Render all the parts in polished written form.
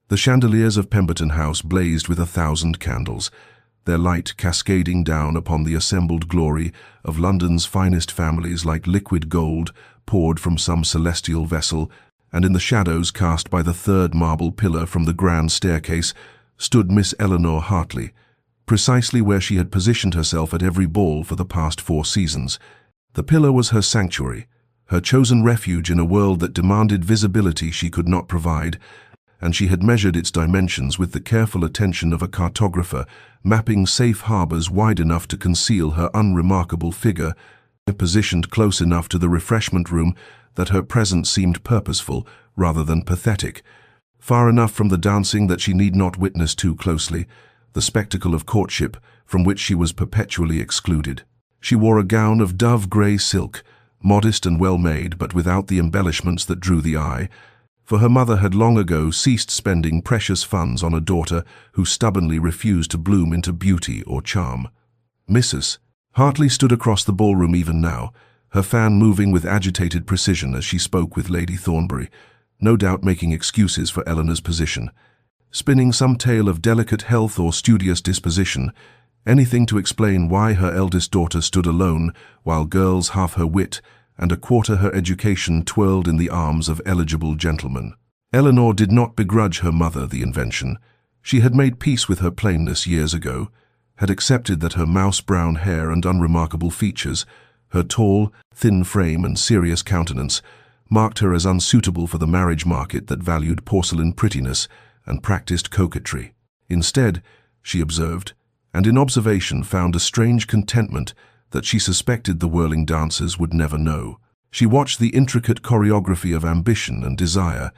The chandeliers of Pemberton House blazed with 1,000 candles, their light cascading down upon the assembled glory of London's finest families like liquid gold poured from some celestial vessel, and in the shadows cast by the third marble pillar from the grand staircase stood Miss Eleanor Hartley, precisely where she had positioned herself at every ball for the past 4 seasons. The pillar was her sanctuary, her chosen refuge in a world that demanded visibility she could not provide, and she had measured its dimensions with the careful attention of a cartographer, mapping safe harbors wide enough to conceal her unremarkable figure, positioned close enough to the refreshment room that her presence seemed purposeful rather than pathetic, far enough from the dancing that she need not witness too closely, the spectacle of courtship from which she was perpetually excluded. She wore a gown of dove-grey silk, modest and well-made, but without the embellishments that drew the eye, for her mother had long ago ceased spending precious funds on a daughter who stubbornly refused to bloom into beauty or charm. Mrs. Hartley stood across the ballroom even now, her fan moving with agitated precision as she spoke with Lady Thornbury, no doubt making excuses for Eleanor's position, spinning some tale of delicate health or studious disposition, anything to explain why her eldest daughter stood alone while girls half her wit and a quarter her education twirled in the arms of eligible gentlemen. Eleanor did not begrudge her mother the invention. She had made peace with her plainness years ago, had accepted that her mouse-brown hair and unremarkable features, her tall, thin frame and serious countenance, marked her as unsuitable for the marriage market that valued porcelain prettiness and practiced coquetry. Instead, she observed, and in observation found a strange contentment that she suspected the whirling dancers would never know. She watched the intricate choreography of ambition and desire,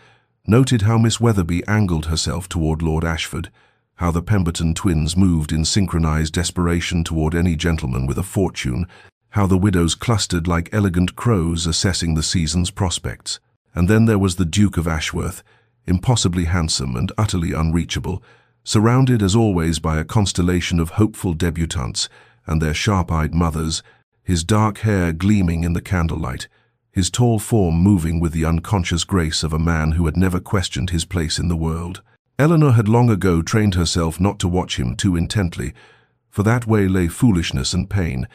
noted how Miss Weatherby angled herself toward Lord Ashford, how the Pemberton twins moved in synchronized desperation toward any gentleman with a fortune, how the widows clustered like elegant crows assessing the season's prospects. And then there was the Duke of Ashworth, impossibly handsome and utterly unreachable, surrounded as always by a constellation of hopeful debutantes and their sharp-eyed mothers, his dark hair gleaming in the candlelight, his tall form moving with the unconscious grace of a man who had never questioned his place in the world. Eleanor had long ago trained herself not to watch him too intently, for that way lay foolishness and pain,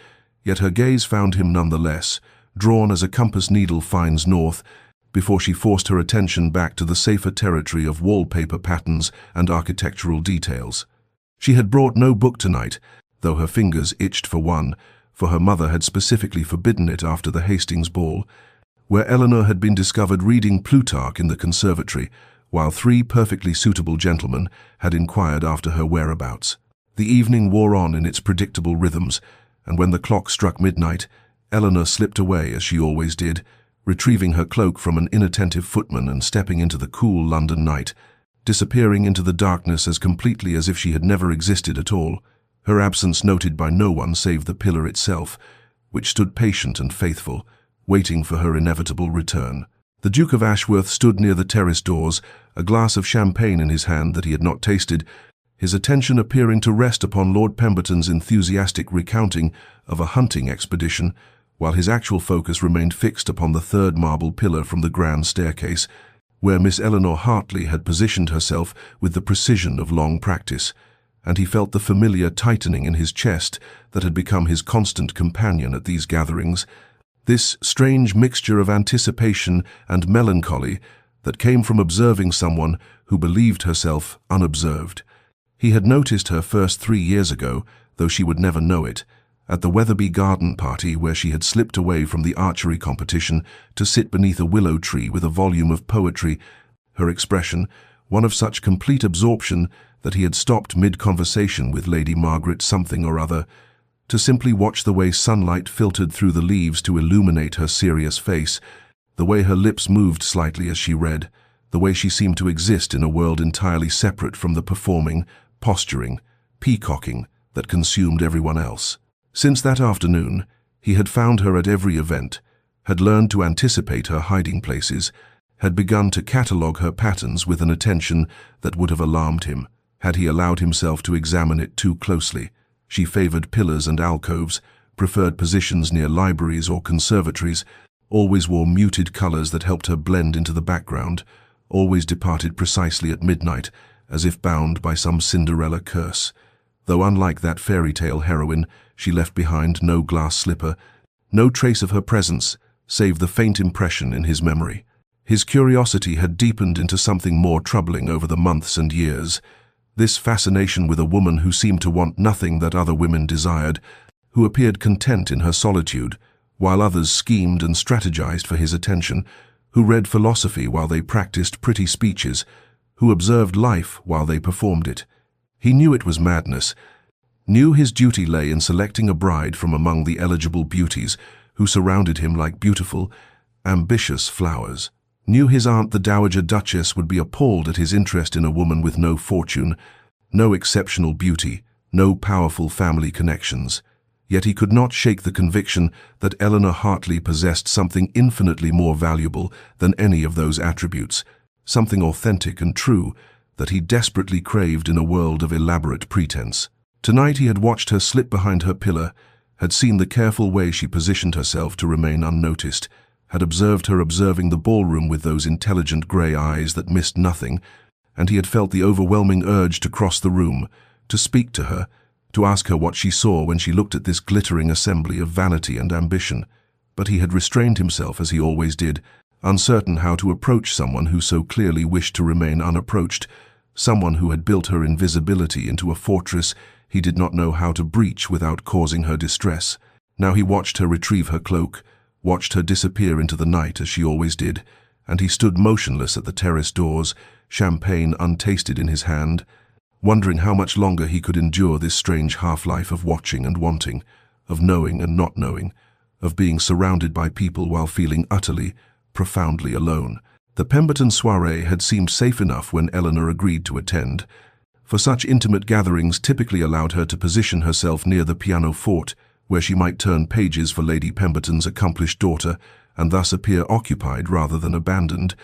yet her gaze found him nonetheless, drawn as a compass needle finds north, before she forced her attention back to the safer territory of wallpaper patterns and architectural details. She had brought no book tonight, though her fingers itched for one, for her mother had specifically forbidden it after the Hastings ball, where Eleanor had been discovered reading Plutarch in the conservatory, while 3 perfectly suitable gentlemen had inquired after her whereabouts. The evening wore on in its predictable rhythms, and when the clock struck midnight, Eleanor slipped away as she always did, retrieving her cloak from an inattentive footman and stepping into the cool London night, disappearing into the darkness as completely as if she had never existed at all, her absence noted by no one save the pillar itself, which stood patient and faithful, waiting for her inevitable return. The Duke of Ashworth stood near the terrace doors, a glass of champagne in his hand that he had not tasted, his attention appearing to rest upon Lord Pemberton's enthusiastic recounting of a hunting expedition, while his actual focus remained fixed upon the third marble pillar from the grand staircase, where Miss Eleanor Hartley had positioned herself with the precision of long practice, and he felt the familiar tightening in his chest that had become his constant companion at these gatherings, this strange mixture of anticipation and melancholy that came from observing someone who believed herself unobserved. He had noticed her first 3 years ago, though she would never know it, at the Weatherby garden party where she had slipped away from the archery competition to sit beneath a willow tree with a volume of poetry, her expression one of such complete absorption that he had stopped mid-conversation with Lady Margaret something or other, to simply watch the way sunlight filtered through the leaves to illuminate her serious face, the way her lips moved slightly as she read, the way she seemed to exist in a world entirely separate from the performing, posturing, peacocking that consumed everyone else. Since that afternoon, he had found her at every event, had learned to anticipate her hiding places, had begun to catalogue her patterns with an attention that would have alarmed him, had he allowed himself to examine it too closely. She favoured pillars and alcoves, preferred positions near libraries or conservatories, always wore muted colours that helped her blend into the background, always departed precisely at midnight, as if bound by some Cinderella curse. Though unlike that fairy tale heroine, she left behind no glass slipper, no trace of her presence, save the faint impression in his memory. His curiosity had deepened into something more troubling over the months and years. This fascination with a woman who seemed to want nothing that other women desired, who appeared content in her solitude, while others schemed and strategized for his attention, who read philosophy while they practiced pretty speeches, who observed life while they performed it. He knew it was madness, knew his duty lay in selecting a bride from among the eligible beauties who surrounded him like beautiful, ambitious flowers. Knew his aunt, the Dowager Duchess, would be appalled at his interest in a woman with no fortune, no exceptional beauty, no powerful family connections. Yet he could not shake the conviction that Eleanor Hartley possessed something infinitely more valuable than any of those attributes, something authentic and true that he desperately craved in a world of elaborate pretense. Tonight he had watched her slip behind her pillar, had seen the careful way she positioned herself to remain unnoticed, had observed her observing the ballroom with those intelligent grey eyes that missed nothing, and he had felt the overwhelming urge to cross the room, to speak to her, to ask her what she saw when she looked at this glittering assembly of vanity and ambition. But he had restrained himself as he always did, uncertain how to approach someone who so clearly wished to remain unapproached, someone who had built her invisibility into a fortress he did not know how to breach without causing her distress. Now he watched her retrieve her cloak, watched her disappear into the night as she always did, and he stood motionless at the terrace doors, champagne untasted in his hand, wondering how much longer he could endure this strange half-life of watching and wanting, of knowing and not knowing, of being surrounded by people while feeling utterly, profoundly alone. The Pemberton soirée had seemed safe enough when Eleanor agreed to attend, for such intimate gatherings typically allowed her to position herself near the pianoforte, where she might turn pages for Lady Pemberton's accomplished daughter and thus appear occupied rather than abandoned.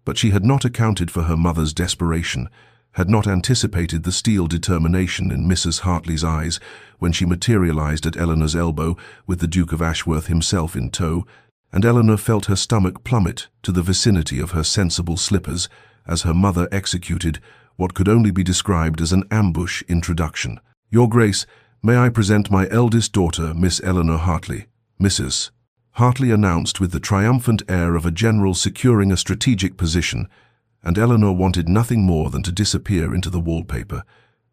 But she had not accounted for her mother's desperation, had not anticipated the steel determination in Mrs. Hartley's eyes when she materialized at Eleanor's elbow with the Duke of Ashworth himself in tow, and Eleanor felt her stomach plummet to the vicinity of her sensible slippers as her mother executed what could only be described as an ambush introduction. "Your Grace, may I present my eldest daughter, Miss Eleanor Hartley?" Mrs. Hartley announced with the triumphant air of a general securing a strategic position, and Eleanor wanted nothing more than to disappear into the wallpaper,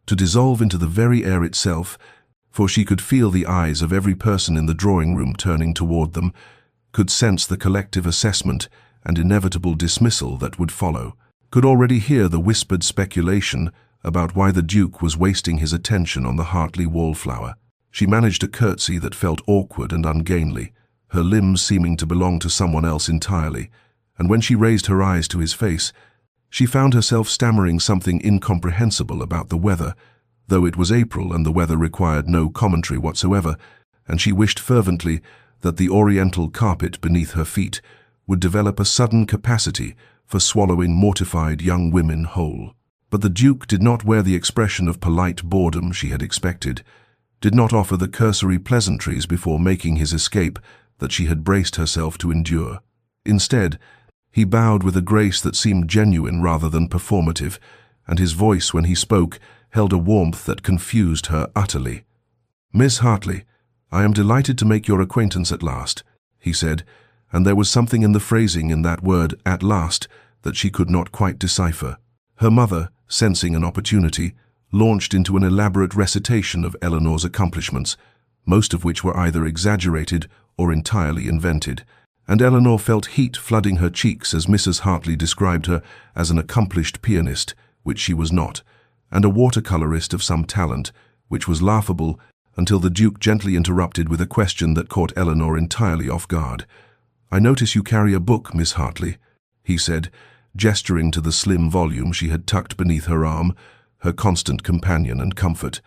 to dissolve into the very air itself, for she could feel the eyes of every person in the drawing-room turning toward them, could sense the collective assessment and inevitable dismissal that would follow, could already hear the whispered speculation about why the Duke was wasting his attention on the Hartley wallflower. She managed a curtsy that felt awkward and ungainly, her limbs seeming to belong to someone else entirely, and when she raised her eyes to his face, she found herself stammering something incomprehensible about the weather, though it was April and the weather required no commentary whatsoever, and she wished fervently that the oriental carpet beneath her feet would develop a sudden capacity for swallowing mortified young women whole. But the Duke did not wear the expression of polite boredom she had expected, did not offer the cursory pleasantries before making his escape that she had braced herself to endure. Instead, he bowed with a grace that seemed genuine rather than performative, and his voice, when he spoke, held a warmth that confused her utterly. "Miss Hartley, I am delighted to make your acquaintance at last," he said, and there was something in the phrasing in that word, "at last," that she could not quite decipher. Her mother, sensing an opportunity, launched into an elaborate recitation of Eleanor's accomplishments, most of which were either exaggerated or entirely invented, and Eleanor felt heat flooding her cheeks as Mrs. Hartley described her as an accomplished pianist, which she was not, and a watercolorist of some talent, which was laughable until the Duke gently interrupted with a question that caught Eleanor entirely off guard. "I notice you carry a book, Miss Hartley," he said, gesturing to the slim volume she had tucked beneath her arm, her constant companion and comfort.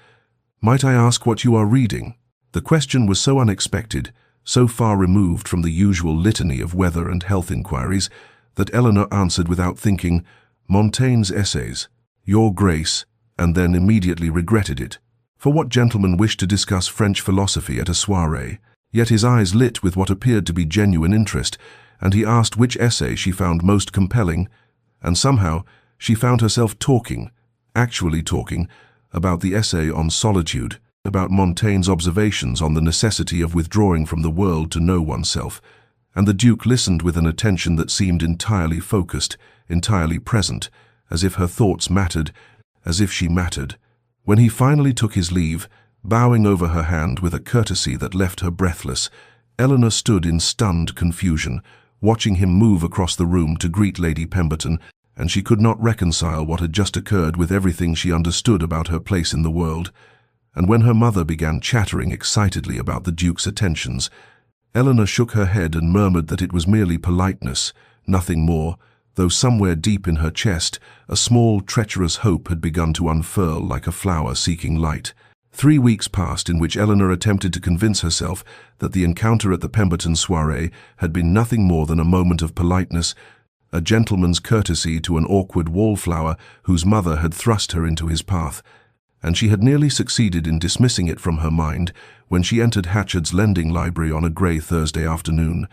"Might I ask what you are reading?" The question was so unexpected, so far removed from the usual litany of weather and health inquiries, that Eleanor answered without thinking, "Montaigne's Essays, Your Grace," and then immediately regretted it. For what gentleman wished to discuss French philosophy at a soirée? Yet his eyes lit with what appeared to be genuine interest, and he asked which essay she found most compelling. And somehow she found herself talking, actually talking, about the essay on solitude, about Montaigne's observations on the necessity of withdrawing from the world to know oneself, and the Duke listened with an attention that seemed entirely focused, entirely present, as if her thoughts mattered, as if she mattered. When he finally took his leave, bowing over her hand with a courtesy that left her breathless, Eleanor stood in stunned confusion, watching him move across the room to greet Lady Pemberton, and she could not reconcile what had just occurred with everything she understood about her place in the world. And when her mother began chattering excitedly about the Duke's attentions, Eleanor shook her head and murmured that it was merely politeness, nothing more, though somewhere deep in her chest a small, treacherous hope had begun to unfurl like a flower seeking light. 3 weeks passed in which Eleanor attempted to convince herself that the encounter at the Pemberton soirée had been nothing more than a moment of politeness, a gentleman's courtesy to an awkward wallflower whose mother had thrust her into his path, and she had nearly succeeded in dismissing it from her mind when she entered Hatchard's lending library on a grey Thursday afternoon,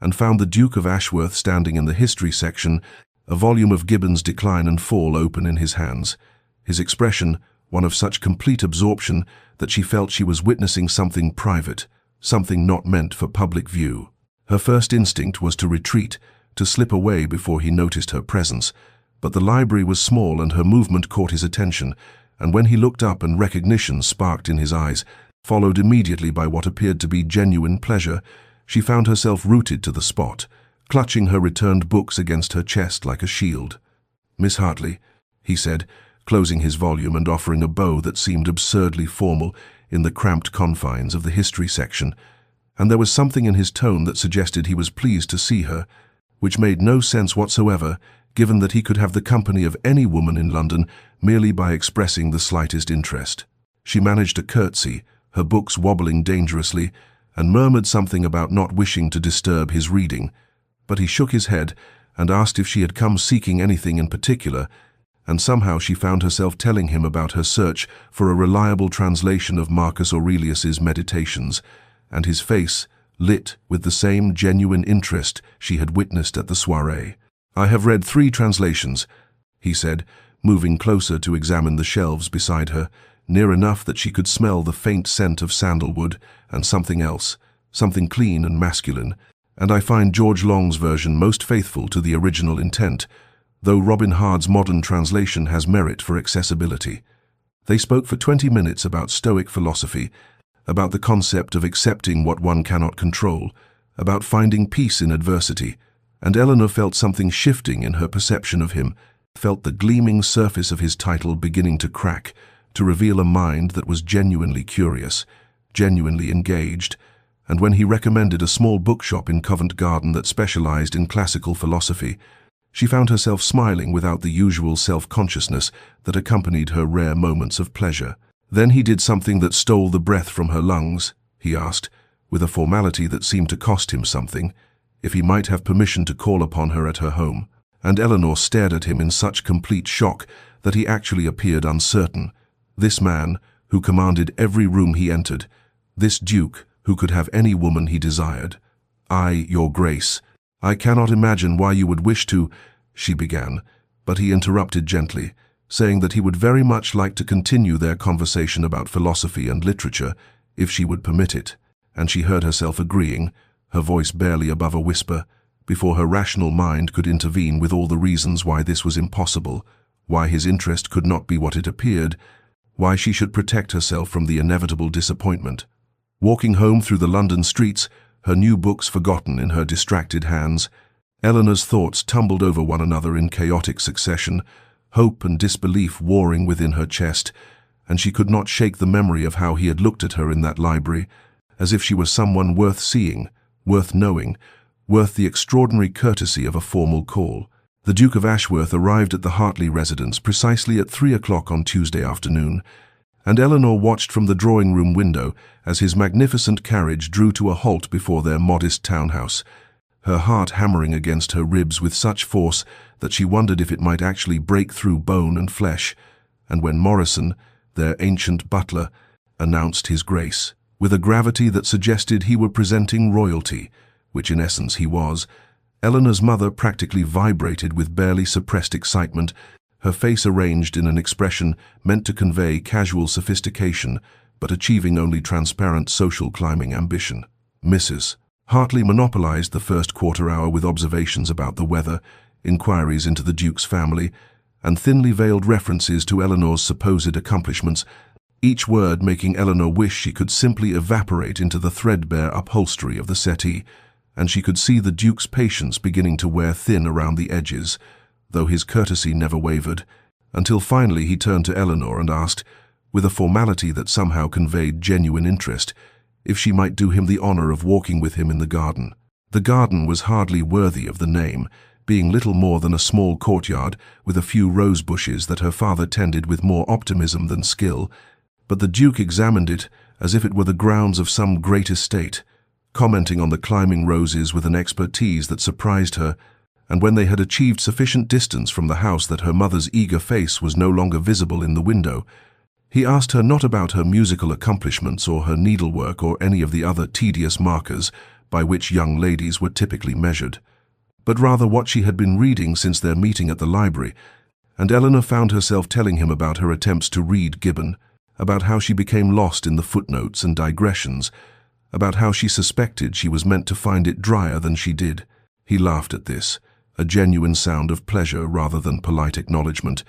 and found the Duke of Ashworth standing in the history section, a volume of Gibbon's Decline and Fall open in his hands, his expression one of such complete absorption that she felt she was witnessing something private, something not meant for public view. Her first instinct was to retreat, to slip away before he noticed her presence, but the library was small and her movement caught his attention, and when he looked up and recognition sparked in his eyes, followed immediately by what appeared to be genuine pleasure, she found herself rooted to the spot, clutching her returned books against her chest like a shield. "Miss Hartley," he said, closing his volume and offering a bow that seemed absurdly formal in the cramped confines of the history section, and there was something in his tone that suggested he was pleased to see her, which made no sense whatsoever, given that he could have the company of any woman in London merely by expressing the slightest interest. She managed a curtsy, her books wobbling dangerously, and murmured something about not wishing to disturb his reading, but he shook his head and asked if she had come seeking anything in particular, and somehow she found herself telling him about her search for a reliable translation of Marcus Aurelius's Meditations, and his face lit with the same genuine interest she had witnessed at the soirée. "I have read 3 translations," he said, moving closer to examine the shelves beside her, near enough that she could smell the faint scent of sandalwood and something else, something clean and masculine, "and I find George Long's version most faithful to the original intent, though Robin Hard's modern translation has merit for accessibility." They spoke for 20 minutes about Stoic philosophy, about the concept of accepting what one cannot control, about finding peace in adversity, and Eleanor felt something shifting in her perception of him, felt the gleaming surface of his title beginning to crack, to reveal a mind that was genuinely curious, genuinely engaged, and when he recommended a small bookshop in Covent Garden that specialized in classical philosophy, she found herself smiling without the usual self-consciousness that accompanied her rare moments of pleasure. "Then he did something that stole the breath from her lungs," he asked, with a formality that seemed to cost him something, if he might have permission to call upon her at her home. And Eleanor stared at him in such complete shock that he actually appeared uncertain. This man, who commanded every room he entered, this Duke, who could have any woman he desired. "I, your Grace, I cannot imagine why you would wish to," she began, but he interrupted gently, saying that he would very much like to continue their conversation about philosophy and literature, if she would permit it, and she heard herself agreeing, her voice barely above a whisper, before her rational mind could intervene with all the reasons why this was impossible, why his interest could not be what it appeared, why she should protect herself from the inevitable disappointment. Walking home through the London streets, her new books forgotten in her distracted hands, Eleanor's thoughts tumbled over one another in chaotic succession, hope and disbelief warring within her chest, and she could not shake the memory of how he had looked at her in that library, as if she were someone worth seeing, worth knowing, worth the extraordinary courtesy of a formal call. The Duke of Ashworth arrived at the Hartley residence precisely at 3 o'clock on Tuesday afternoon, and Eleanor watched from the drawing-room window as his magnificent carriage drew to a halt before their modest townhouse, her heart hammering against her ribs with such force that she wondered if it might actually break through bone and flesh, and when Morrison, their ancient butler, announced his grace, with a gravity that suggested he were presenting royalty, which in essence he was, Eleanor's mother practically vibrated with barely suppressed excitement, her face arranged in an expression meant to convey casual sophistication, but achieving only transparent social climbing ambition. Mrs. Hartley monopolized the first quarter-hour with observations about the weather, inquiries into the Duke's family, and thinly veiled references to Eleanor's supposed accomplishments, each word making Eleanor wish she could simply evaporate into the threadbare upholstery of the settee, and she could see the Duke's patience beginning to wear thin around the edges, though his courtesy never wavered, until finally he turned to Eleanor and asked, with a formality that somehow conveyed genuine interest, if she might do him the honor of walking with him in the garden. The garden was hardly worthy of the name, being little more than a small courtyard with a few rose bushes that her father tended with more optimism than skill, but the Duke examined it as if it were the grounds of some great estate, commenting on the climbing roses with an expertise that surprised her, and when they had achieved sufficient distance from the house that her mother's eager face was no longer visible in the window, he asked her not about her musical accomplishments or her needlework or any of the other tedious markers by which young ladies were typically measured, but rather what she had been reading since their meeting at the library, and Eleanor found herself telling him about her attempts to read Gibbon, about how she became lost in the footnotes and digressions, about how she suspected she was meant to find it drier than she did. He laughed at this, a genuine sound of pleasure rather than polite acknowledgement,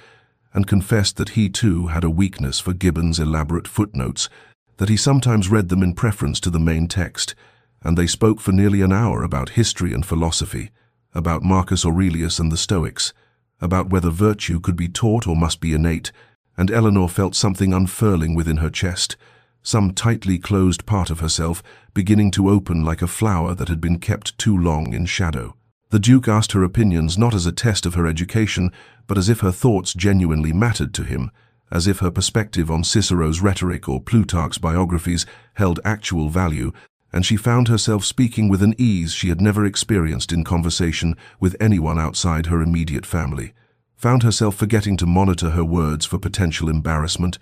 and confessed that he too had a weakness for Gibbon's elaborate footnotes, that he sometimes read them in preference to the main text, and they spoke for nearly an hour about history and philosophy, about Marcus Aurelius and the Stoics, about whether virtue could be taught or must be innate, and Eleanor felt something unfurling within her chest, some tightly closed part of herself beginning to open like a flower that had been kept too long in shadow. The Duke asked her opinions not as a test of her education, but as if her thoughts genuinely mattered to him, as if her perspective on Cicero's rhetoric or Plutarch's biographies held actual value, and she found herself speaking with an ease she had never experienced in conversation with anyone outside her immediate family, found herself forgetting to monitor her words for potential embarrassment,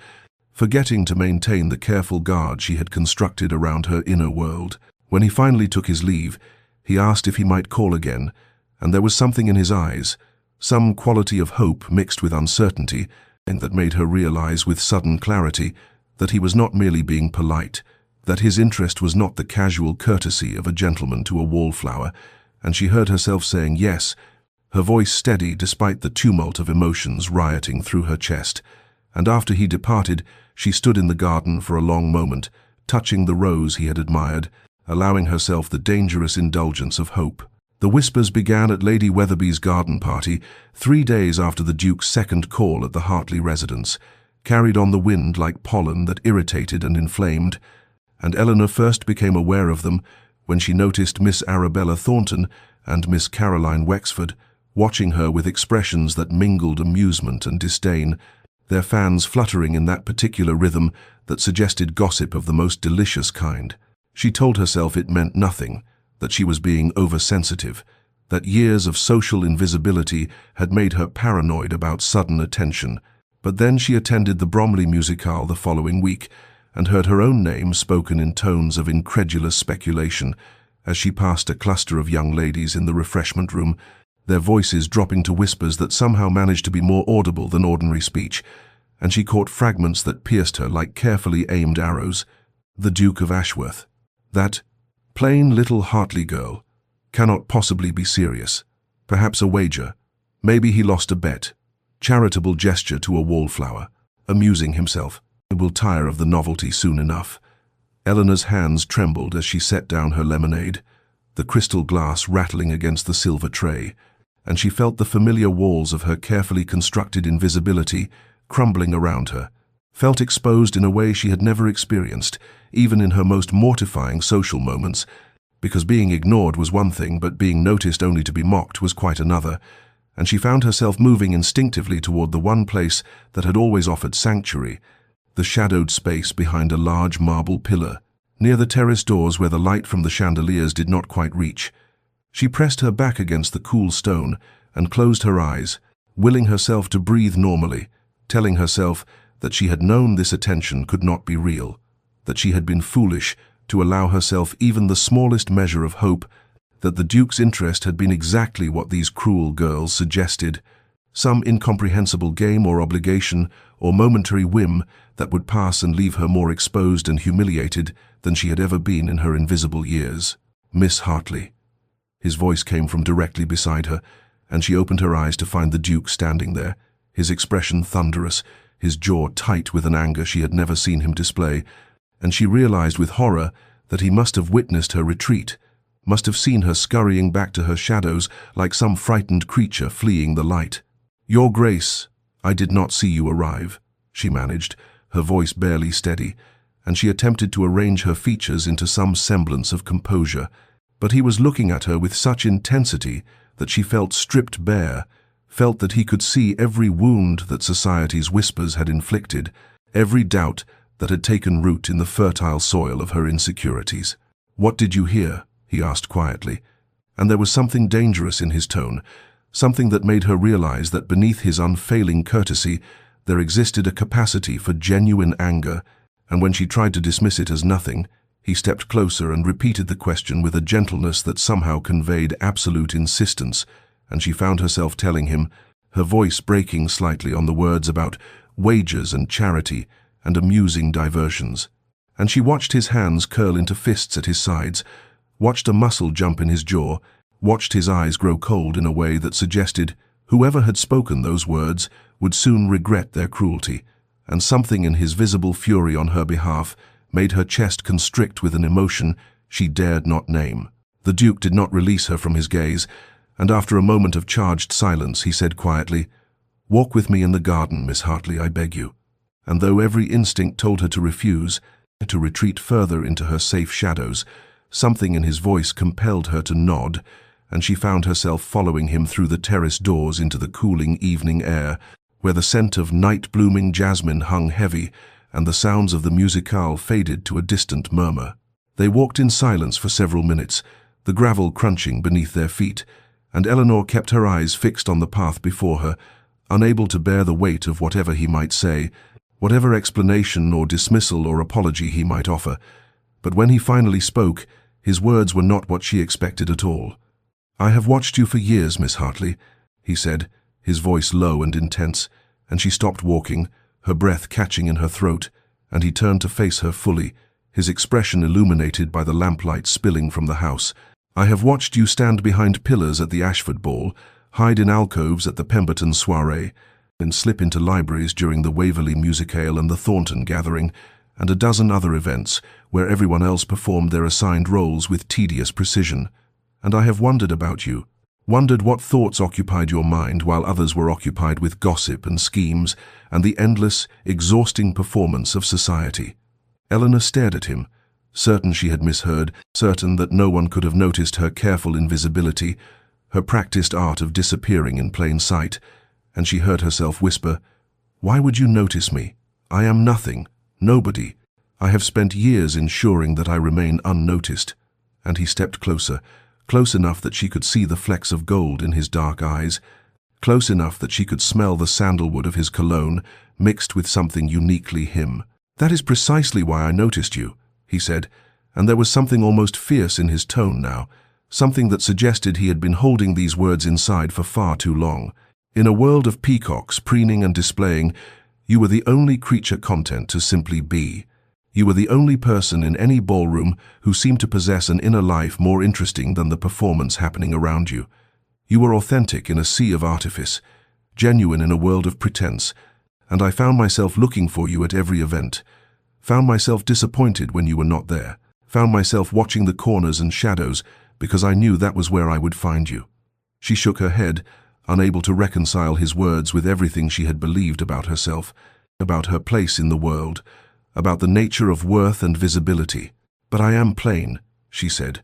forgetting to maintain the careful guard she had constructed around her inner world. When he finally took his leave, he asked if he might call again, and there was something in his eyes, some quality of hope mixed with uncertainty, that made her realize with sudden clarity that he was not merely being polite, that his interest was not the casual courtesy of a gentleman to a wallflower, and she heard herself saying yes, her voice steady despite the tumult of emotions rioting through her chest. And after he departed, she stood in the garden for a long moment, touching the rose he had admired, allowing herself the dangerous indulgence of hope. The whispers began at Lady Weatherby's garden party, 3 days after the Duke's second call at the Hartley residence, carried on the wind like pollen that irritated and inflamed, and Eleanor first became aware of them when she noticed Miss Arabella Thornton and Miss Caroline Wexford watching her with expressions that mingled amusement and disdain, their fans fluttering in that particular rhythm that suggested gossip of the most delicious kind. She told herself it meant nothing, that she was being oversensitive, that years of social invisibility had made her paranoid about sudden attention. But then she attended the Bromley musicale the following week and heard her own name spoken in tones of incredulous speculation as she passed a cluster of young ladies in the refreshment room, their voices dropping to whispers that somehow managed to be more audible than ordinary speech, and she caught fragments that pierced her like carefully aimed arrows. The Duke of Ashworth. That plain little Hartley girl. Cannot possibly be serious. Perhaps a wager. Maybe he lost a bet. Charitable gesture to a wallflower. Amusing himself. He will tire of the novelty soon enough. Eleanor's hands trembled as she set down her lemonade, the crystal glass rattling against the silver tray, and she felt the familiar walls of her carefully constructed invisibility crumbling around her, felt exposed in a way she had never experienced, even in her most mortifying social moments, because being ignored was one thing, but being noticed only to be mocked was quite another, and she found herself moving instinctively toward the one place that had always offered sanctuary, the shadowed space behind a large marble pillar, near the terrace doors where the light from the chandeliers did not quite reach. She pressed her back against the cool stone and closed her eyes, willing herself to breathe normally, telling herself that she had known this attention could not be real, that she had been foolish to allow herself even the smallest measure of hope, that the Duke's interest had been exactly what these cruel girls suggested, some incomprehensible game or obligation or momentary whim that would pass and leave her more exposed and humiliated than she had ever been in her invisible years. "Miss Hartley." His voice came from directly beside her, and she opened her eyes to find the Duke standing there, his expression thunderous, his jaw tight with an anger she had never seen him display, and she realized with horror that he must have witnessed her retreat, must have seen her scurrying back to her shadows like some frightened creature fleeing the light. "Your Grace, I did not see you arrive," she managed, her voice barely steady, and she attempted to arrange her features into some semblance of composure. But he was looking at her with such intensity that she felt stripped bare, felt that he could see every wound that society's whispers had inflicted, every doubt that had taken root in the fertile soil of her insecurities. "What did you hear?" he asked quietly, and there was something dangerous in his tone, something that made her realize that beneath his unfailing courtesy there existed a capacity for genuine anger, and when she tried to dismiss it as nothing, he stepped closer and repeated the question with a gentleness that somehow conveyed absolute insistence, and she found herself telling him, her voice breaking slightly on the words about wages and charity and amusing diversions. And she watched his hands curl into fists at his sides, watched a muscle jump in his jaw, watched his eyes grow cold in a way that suggested whoever had spoken those words would soon regret their cruelty, and something in his visible fury on her behalf made her chest constrict with an emotion she dared not name. The Duke did not release her from his gaze, and after a moment of charged silence he said quietly, "Walk with me in the garden, Miss Hartley, I beg you." And though every instinct told her to refuse, to retreat further into her safe shadows, something in his voice compelled her to nod, and she found herself following him through the terrace doors into the cooling evening air, where the scent of night-blooming jasmine hung heavy, and the sounds of the musicale faded to a distant murmur. They walked in silence for several minutes, the gravel crunching beneath their feet, and Eleanor kept her eyes fixed on the path before her, unable to bear the weight of whatever he might say, whatever explanation or dismissal or apology he might offer. But when he finally spoke, his words were not what she expected at all. "I have watched you for years, Miss Hartley," he said, his voice low and intense, and she stopped walking, her breath catching in her throat, and he turned to face her fully, his expression illuminated by the lamplight spilling from the house. "I have watched you stand behind pillars at the Ashford ball, hide in alcoves at the Pemberton soiree, and slip into libraries during the Waverley musicale and the Thornton gathering, and a dozen other events where everyone else performed their assigned roles with tedious precision. And I have wondered about you, wondered what thoughts occupied your mind while others were occupied with gossip and schemes and the endless, exhausting performance of society." Eleanor stared at him, certain she had misheard, certain that no one could have noticed her careful invisibility, her practiced art of disappearing in plain sight, and she heard herself whisper, "Why would you notice me? I am nothing, nobody. I have spent years ensuring that I remain unnoticed." And he stepped closer, close enough that she could see the flecks of gold in his dark eyes, close enough that she could smell the sandalwood of his cologne mixed with something uniquely him. "That is precisely why I noticed you," he said, and there was something almost fierce in his tone now, something that suggested he had been holding these words inside for far too long. "In a world of peacocks preening and displaying, you were the only creature content to simply be. You were the only person in any ballroom who seemed to possess an inner life more interesting than the performance happening around you. You were authentic in a sea of artifice, genuine in a world of pretense, and I found myself looking for you at every event, found myself disappointed when you were not there, found myself watching the corners and shadows because I knew that was where I would find you." She shook her head, unable to reconcile his words with everything she had believed about herself, about her place in the world, about the nature of worth and visibility. "But I am plain," she said,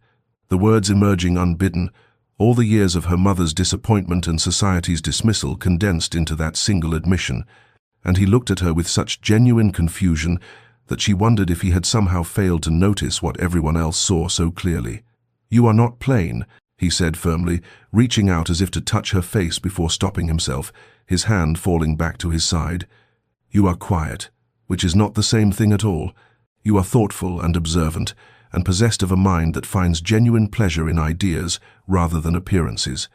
the words emerging unbidden, all the years of her mother's disappointment and society's dismissal condensed into that single admission, and he looked at her with such genuine confusion that she wondered if he had somehow failed to notice what everyone else saw so clearly. "You are not plain," he said firmly, reaching out as if to touch her face before stopping himself, his hand falling back to his side. "You are quiet, which is not the same thing at all. You are thoughtful and observant, and possessed of a mind that finds genuine pleasure in ideas rather than appearances.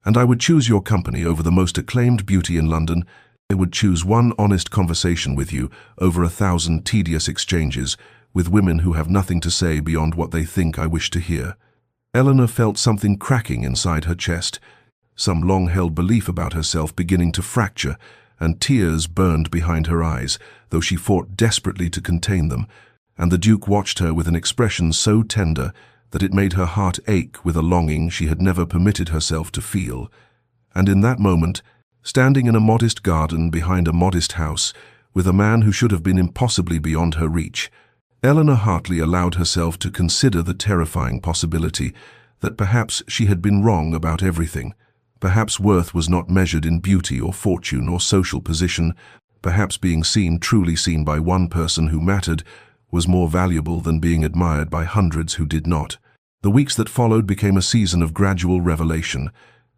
And I would choose your company over the most acclaimed beauty in London. I would choose one honest conversation with you over 1,000 tedious exchanges with women who have nothing to say beyond what they think I wish to hear. Eleanor felt something cracking inside her chest, some long-held belief about herself beginning to fracture, and tears burned behind her eyes, though she fought desperately to contain them, and the Duke watched her with an expression so tender that it made her heart ache with a longing she had never permitted herself to feel. And in that moment, standing in a modest garden behind a modest house, with a man who should have been impossibly beyond her reach, Eleanor Hartley allowed herself to consider the terrifying possibility that perhaps she had been wrong about everything. Perhaps worth was not measured in beauty or fortune or social position. Perhaps being seen, truly seen by one person who mattered, was more valuable than being admired by hundreds who did not. The weeks that followed became a season of gradual revelation.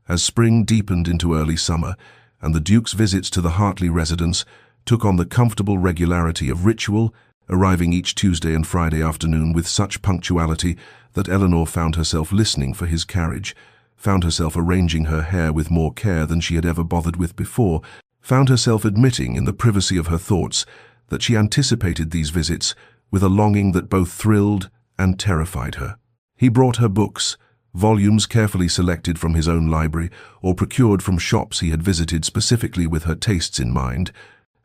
As spring deepened into early summer, and the Duke's visits to the Hartley residence took on the comfortable regularity of ritual, arriving each Tuesday and Friday afternoon with such punctuality that Eleanor found herself listening for his carriage, found herself arranging her hair with more care than she had ever bothered with before, found herself admitting in the privacy of her thoughts that she anticipated these visits with a longing that both thrilled and terrified her. He brought her books, volumes carefully selected from his own library or procured from shops he had visited specifically with her tastes in mind,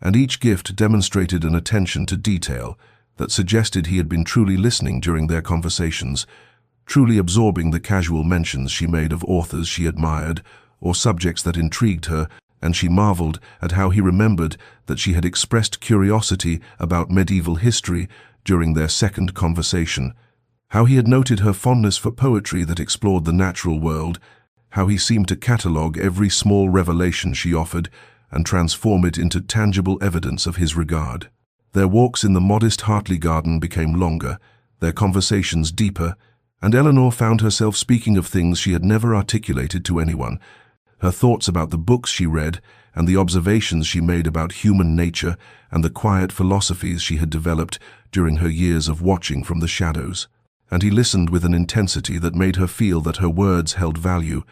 and each gift demonstrated an attention to detail that suggested he had been truly listening during their conversations, truly absorbing the casual mentions she made of authors she admired or subjects that intrigued her, and she marveled at how he remembered that she had expressed curiosity about medieval history during their second conversation, how he had noted her fondness for poetry that explored the natural world, how he seemed to catalogue every small revelation she offered and transform it into tangible evidence of his regard. Their walks in the modest Hartley garden became longer, their conversations deeper, and Eleanor found herself speaking of things she had never articulated to anyone, her thoughts about the books she read and the observations she made about human nature and the quiet philosophies she had developed during her years of watching from the shadows. And he listened with an intensity that made her feel that her words held value,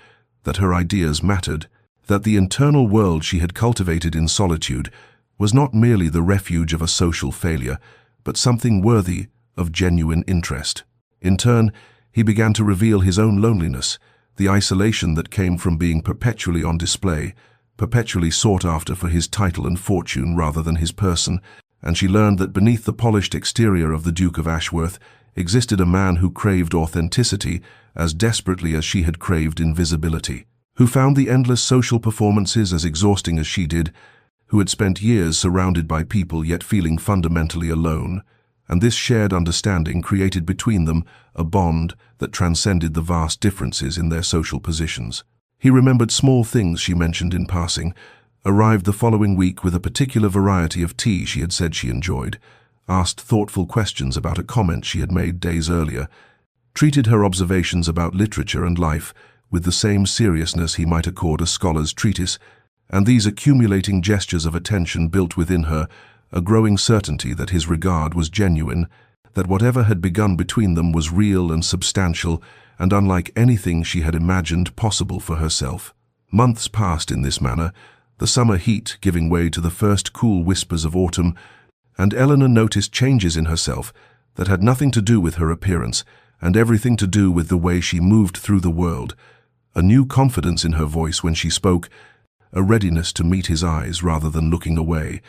that her ideas mattered, that the internal world she had cultivated in solitude was not merely the refuge of a social failure, but something worthy of genuine interest. In turn, he began to reveal his own loneliness, the isolation that came from being perpetually on display, perpetually sought after for his title and fortune rather than his person, and she learned that beneath the polished exterior of the Duke of Ashworth existed a man who craved authenticity as desperately as she had craved invisibility, who found the endless social performances as exhausting as she did, who had spent years surrounded by people yet feeling fundamentally alone, and this shared understanding created between them a bond that transcended the vast differences in their social positions. He remembered small things she mentioned in passing, arrived the following week with a particular variety of tea she had said she enjoyed, asked thoughtful questions about a comment she had made days earlier, treated her observations about literature and life with the same seriousness he might accord a scholar's treatise, and these accumulating gestures of attention built within her a growing certainty that his regard was genuine, that whatever had begun between them was real and substantial and unlike anything she had imagined possible for herself. Months passed in this manner, the summer heat giving way to the first cool whispers of autumn, and Eleanor noticed changes in herself that had nothing to do with her appearance and everything to do with the way she moved through the world, a new confidence in her voice when she spoke, a readiness to meet his eyes rather than looking away,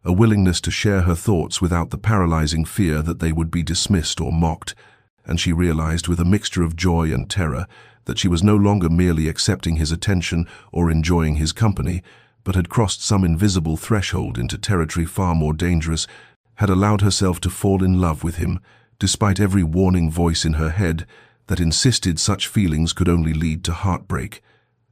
a willingness to share her thoughts without the paralyzing fear that they would be dismissed or mocked, and she realized with a mixture of joy and terror that she was no longer merely accepting his attention or enjoying his company, but had crossed some invisible threshold into territory far more dangerous, had allowed herself to fall in love with him, despite every warning voice in her head that insisted such feelings could only lead to heartbreak.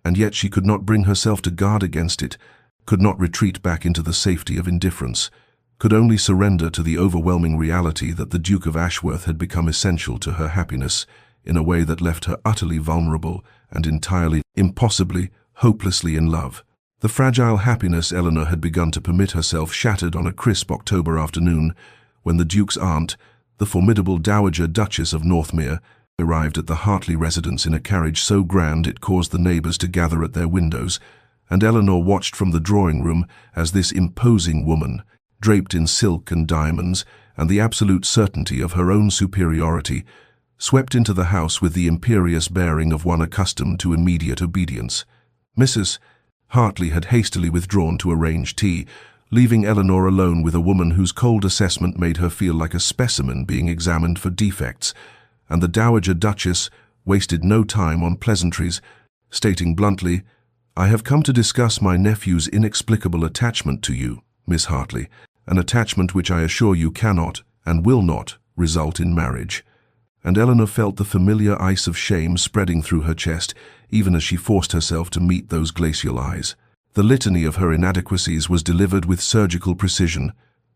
And yet she could not bring herself to guard against it, could not retreat back into the safety of indifference, could only surrender to the overwhelming reality that the Duke of Ashworth had become essential to her happiness in a way that left her utterly vulnerable and entirely, impossibly, hopelessly in love. The fragile happiness Eleanor had begun to permit herself shattered on a crisp October afternoon when the Duke's aunt, The formidable Dowager Duchess of Northmere arrived at the Hartley residence in a carriage so grand it caused the neighbours to gather at their windows, and Eleanor watched from the drawing-room as this imposing woman, draped in silk and diamonds, and the absolute certainty of her own superiority, swept into the house with the imperious bearing of one accustomed to immediate obedience. Mrs. Hartley had hastily withdrawn to arrange tea, leaving Eleanor alone with a woman whose cold assessment made her feel like a specimen being examined for defects, and the Dowager Duchess wasted no time on pleasantries, stating bluntly, "I have come to discuss my nephew's inexplicable attachment to you, Miss Hartley, an attachment which I assure you cannot and will not result in marriage." And Eleanor felt the familiar ice of shame spreading through her chest, even as she forced herself to meet those glacial eyes. The litany of her inadequacies was delivered with surgical precision.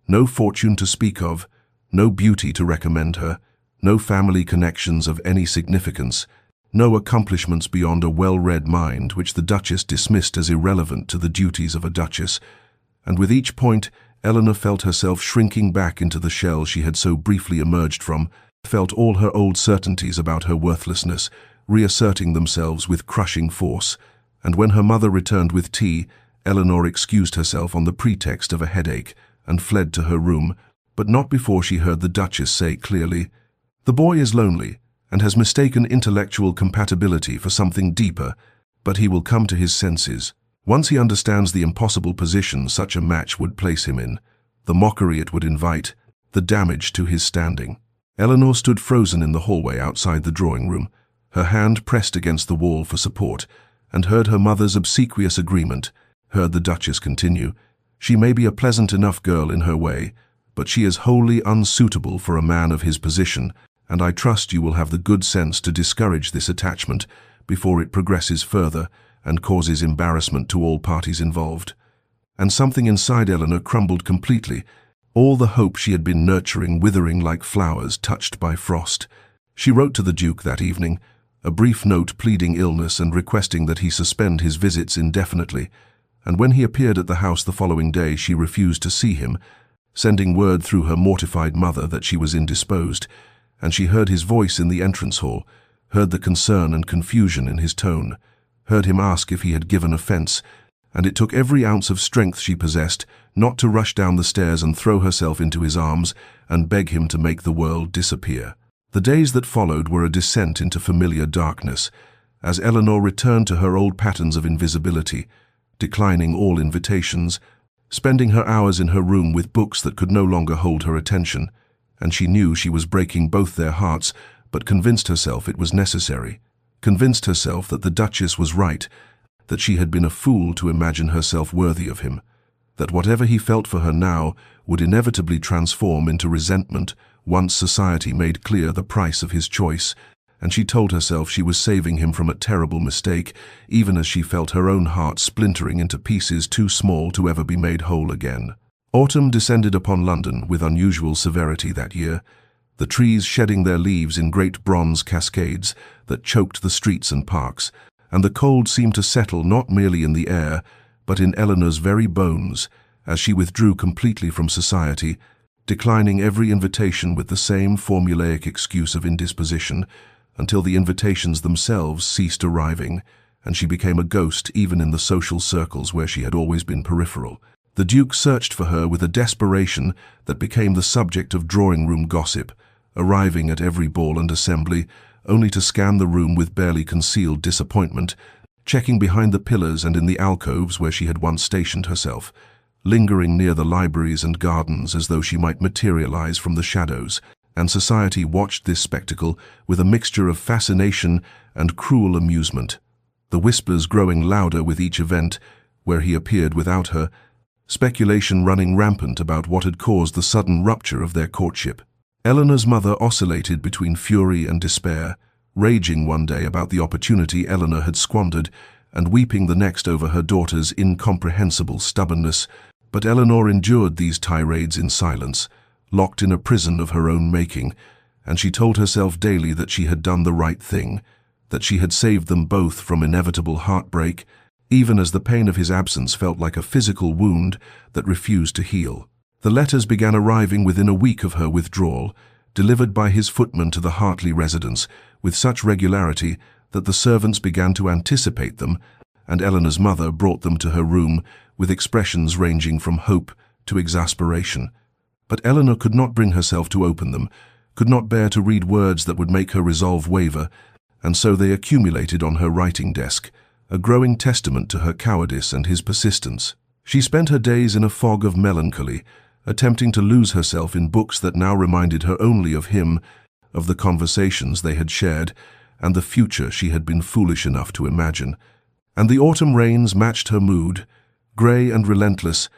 No fortune to speak of, no beauty to recommend her, no family connections of any significance, no accomplishments beyond a well-read mind which the Duchess dismissed as irrelevant to the duties of a Duchess. And with each point, Eleanor felt herself shrinking back into the shell she had so briefly emerged from, felt all her old certainties about her worthlessness reasserting themselves with crushing force. And when her mother returned with tea, Eleanor excused herself on the pretext of a headache and fled to her room, but not before she heard the Duchess say clearly, "The boy is lonely and has mistaken intellectual compatibility for something deeper, but he will come to his senses. Once he understands the impossible position such a match would place him in, the mockery it would invite, the damage to his standing." Eleanor stood frozen in the hallway outside the drawing-room, her hand pressed against the wall for support, and heard her mother's obsequious agreement, heard the Duchess continue, "She may be a pleasant enough girl in her way, but she is wholly unsuitable for a man of his position, and I trust you will have the good sense to discourage this attachment before it progresses further and causes embarrassment to all parties involved." And something inside Eleanor crumbled completely, all the hope she had been nurturing withering like flowers touched by frost. She wrote to the Duke that evening, a brief note pleading illness and requesting that he suspend his visits indefinitely, and when he appeared at the house the following day she refused to see him, sending word through her mortified mother that she was indisposed, and she heard his voice in the entrance hall, heard the concern and confusion in his tone, heard him ask if he had given offence, and it took every ounce of strength she possessed not to rush down the stairs and throw herself into his arms and beg him to make the world disappear. The days that followed were a descent into familiar darkness, as Eleanor returned to her old patterns of invisibility, declining all invitations, spending her hours in her room with books that could no longer hold her attention, and she knew she was breaking both their hearts, but convinced herself it was necessary, convinced herself that the Duchess was right, that she had been a fool to imagine herself worthy of him, that whatever he felt for her now would inevitably transform into resentment once society made clear the price of his choice, and she told herself she was saving him from a terrible mistake, even as she felt her own heart splintering into pieces too small to ever be made whole again. Autumn descended upon London with unusual severity that year, the trees shedding their leaves in great bronze cascades that choked the streets and parks, and the cold seemed to settle not merely in the air, but in Eleanor's very bones, as she withdrew completely from society, declining every invitation with the same formulaic excuse of indisposition, until the invitations themselves ceased arriving, and she became a ghost even in the social circles where she had always been peripheral. The Duke searched for her with a desperation that became the subject of drawing-room gossip, arriving at every ball and assembly, only to scan the room with barely concealed disappointment, checking behind the pillars and in the alcoves where she had once stationed herself, lingering near the libraries and gardens as though she might materialize from the shadows, and society watched this spectacle with a mixture of fascination and cruel amusement, the whispers growing louder with each event, where he appeared without her, speculation running rampant about what had caused the sudden rupture of their courtship. Eleanor's mother oscillated between fury and despair, raging one day about the opportunity Eleanor had squandered, and weeping the next over her daughter's incomprehensible stubbornness, but Eleanor endured these tirades in silence, locked in a prison of her own making, and she told herself daily that she had done the right thing, that she had saved them both from inevitable heartbreak, even as the pain of his absence felt like a physical wound that refused to heal. The letters began arriving within a week of her withdrawal, delivered by his footman to the Hartley residence with such regularity that the servants began to anticipate them, and Eleanor's mother brought them to her room with expressions ranging from hope to exasperation. But Eleanor could not bring herself to open them, could not bear to read words that would make her resolve waver, and so they accumulated on her writing desk, a growing testament to her cowardice and his persistence. She spent her days in a fog of melancholy, attempting to lose herself in books that now reminded her only of him, of the conversations they had shared, and the future she had been foolish enough to imagine. And the autumn rains matched her mood, grey and relentless,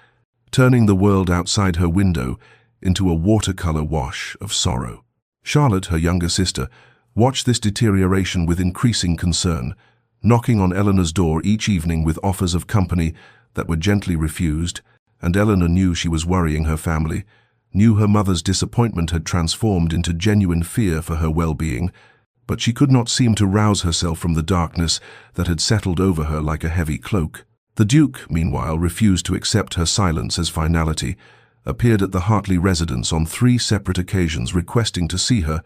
turning the world outside her window into a watercolor wash of sorrow. Charlotte, her younger sister, watched this deterioration with increasing concern, knocking on Eleanor's door each evening with offers of company that were gently refused, and Eleanor knew she was worrying her family, knew her mother's disappointment had transformed into genuine fear for her well-being, but she could not seem to rouse herself from the darkness that had settled over her like a heavy cloak. The Duke, meanwhile, refused to accept her silence as finality, appeared at the Hartley residence on 3 separate occasions requesting to see her,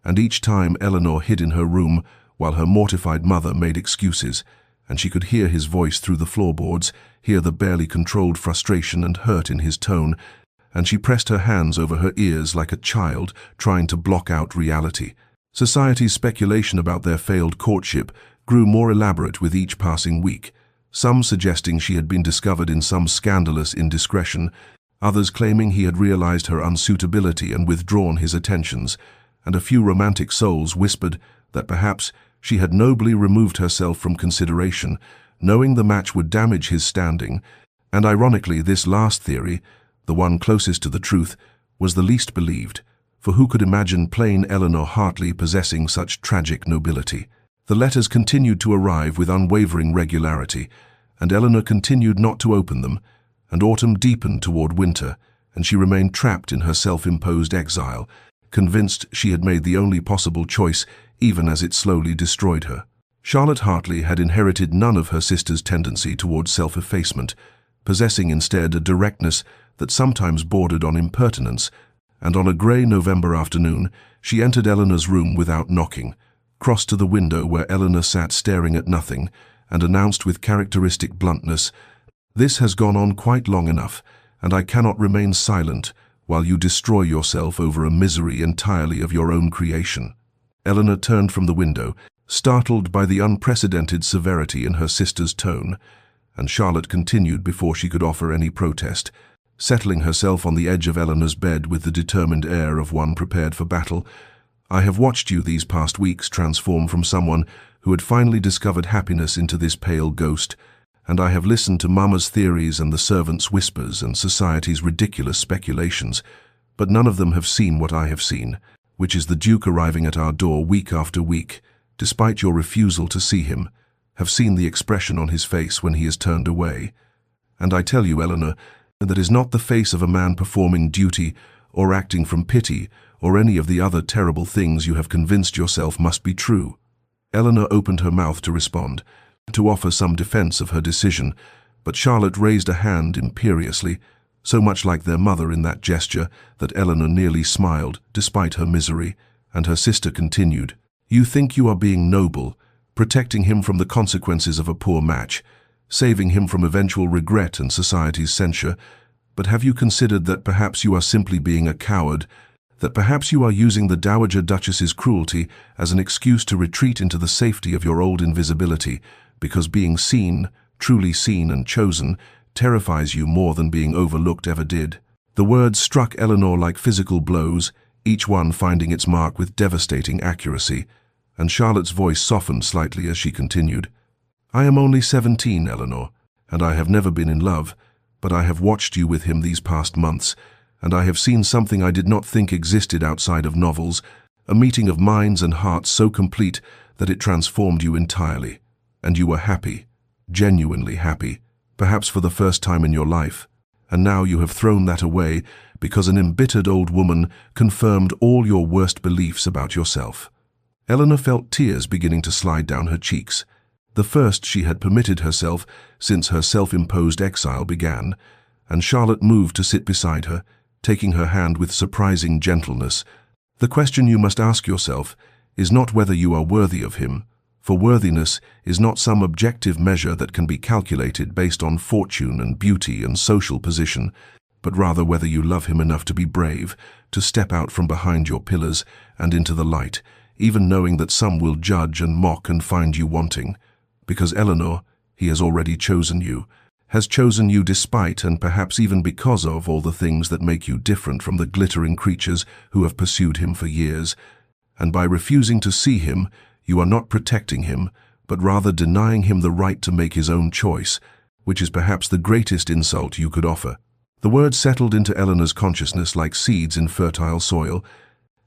and each time Eleanor hid in her room while her mortified mother made excuses, and she could hear his voice through the floorboards, hear the barely controlled frustration and hurt in his tone, and she pressed her hands over her ears like a child trying to block out reality. Society's speculation about their failed courtship grew more elaborate with each passing week, some suggesting she had been discovered in some scandalous indiscretion, others claiming he had realized her unsuitability and withdrawn his attentions, and a few romantic souls whispered that perhaps she had nobly removed herself from consideration, knowing the match would damage his standing, and ironically this last theory, the one closest to the truth, was the least believed, for who could imagine plain Eleanor Hartley possessing such tragic nobility? The letters continued to arrive with unwavering regularity, and Eleanor continued not to open them, and autumn deepened toward winter, and she remained trapped in her self-imposed exile, convinced she had made the only possible choice even as it slowly destroyed her. Charlotte Hartley had inherited none of her sister's tendency toward self-effacement, possessing instead a directness that sometimes bordered on impertinence, and on a grey November afternoon she entered Eleanor's room without knocking, crossed to the window where Eleanor sat staring at nothing, and announced with characteristic bluntness, "This has gone on quite long enough, and I cannot remain silent while you destroy yourself over a misery entirely of your own creation." Eleanor turned from the window, startled by the unprecedented severity in her sister's tone, and Charlotte continued before she could offer any protest, settling herself on the edge of Eleanor's bed with the determined air of one prepared for battle. "I have watched you these past weeks transform from someone who had finally discovered happiness into this pale ghost, and I have listened to Mama's theories and the servants' whispers and society's ridiculous speculations, but none of them have seen what I have seen, which is the Duke arriving at our door week after week, despite your refusal to see him, have seen the expression on his face when he is turned away. And I tell you, Eleanor, that is not the face of a man performing duty or acting from pity or any of the other terrible things you have convinced yourself must be true." Eleanor opened her mouth to respond, to offer some defense of her decision, but Charlotte raised a hand imperiously, so much like their mother in that gesture that Eleanor nearly smiled, despite her misery, and her sister continued, "You think you are being noble, protecting him from the consequences of a poor match, saving him from eventual regret and society's censure, but have you considered that perhaps you are simply being a coward, that perhaps you are using the Dowager Duchess's cruelty as an excuse to retreat into the safety of your old invisibility, because being seen, truly seen and chosen, terrifies you more than being overlooked ever did?" The words struck Eleanor like physical blows, each one finding its mark with devastating accuracy, and Charlotte's voice softened slightly as she continued, "I am only 17, Eleanor, and I have never been in love, but I have watched you with him these past months, and I have seen something I did not think existed outside of novels, a meeting of minds and hearts so complete that it transformed you entirely. And you were happy, genuinely happy, perhaps for the first time in your life, and now you have thrown that away because an embittered old woman confirmed all your worst beliefs about yourself." Eleanor felt tears beginning to slide down her cheeks, the first she had permitted herself since her self-imposed exile began, and Charlotte moved to sit beside her, taking her hand with surprising gentleness, The question you must ask yourself is not whether you are worthy of him, for worthiness is not some objective measure that can be calculated based on fortune and beauty and social position, but rather whether you love him enough to be brave, to step out from behind your pillars and into the light, even knowing that some will judge and mock and find you wanting. Because Eleanor, he has already chosen you, has chosen you despite and perhaps even because of all the things that make you different from the glittering creatures who have pursued him for years. And by refusing to see him, you are not protecting him, but rather denying him the right to make his own choice, which is perhaps the greatest insult you could offer. The words settled into Eleanor's consciousness like seeds in fertile soil,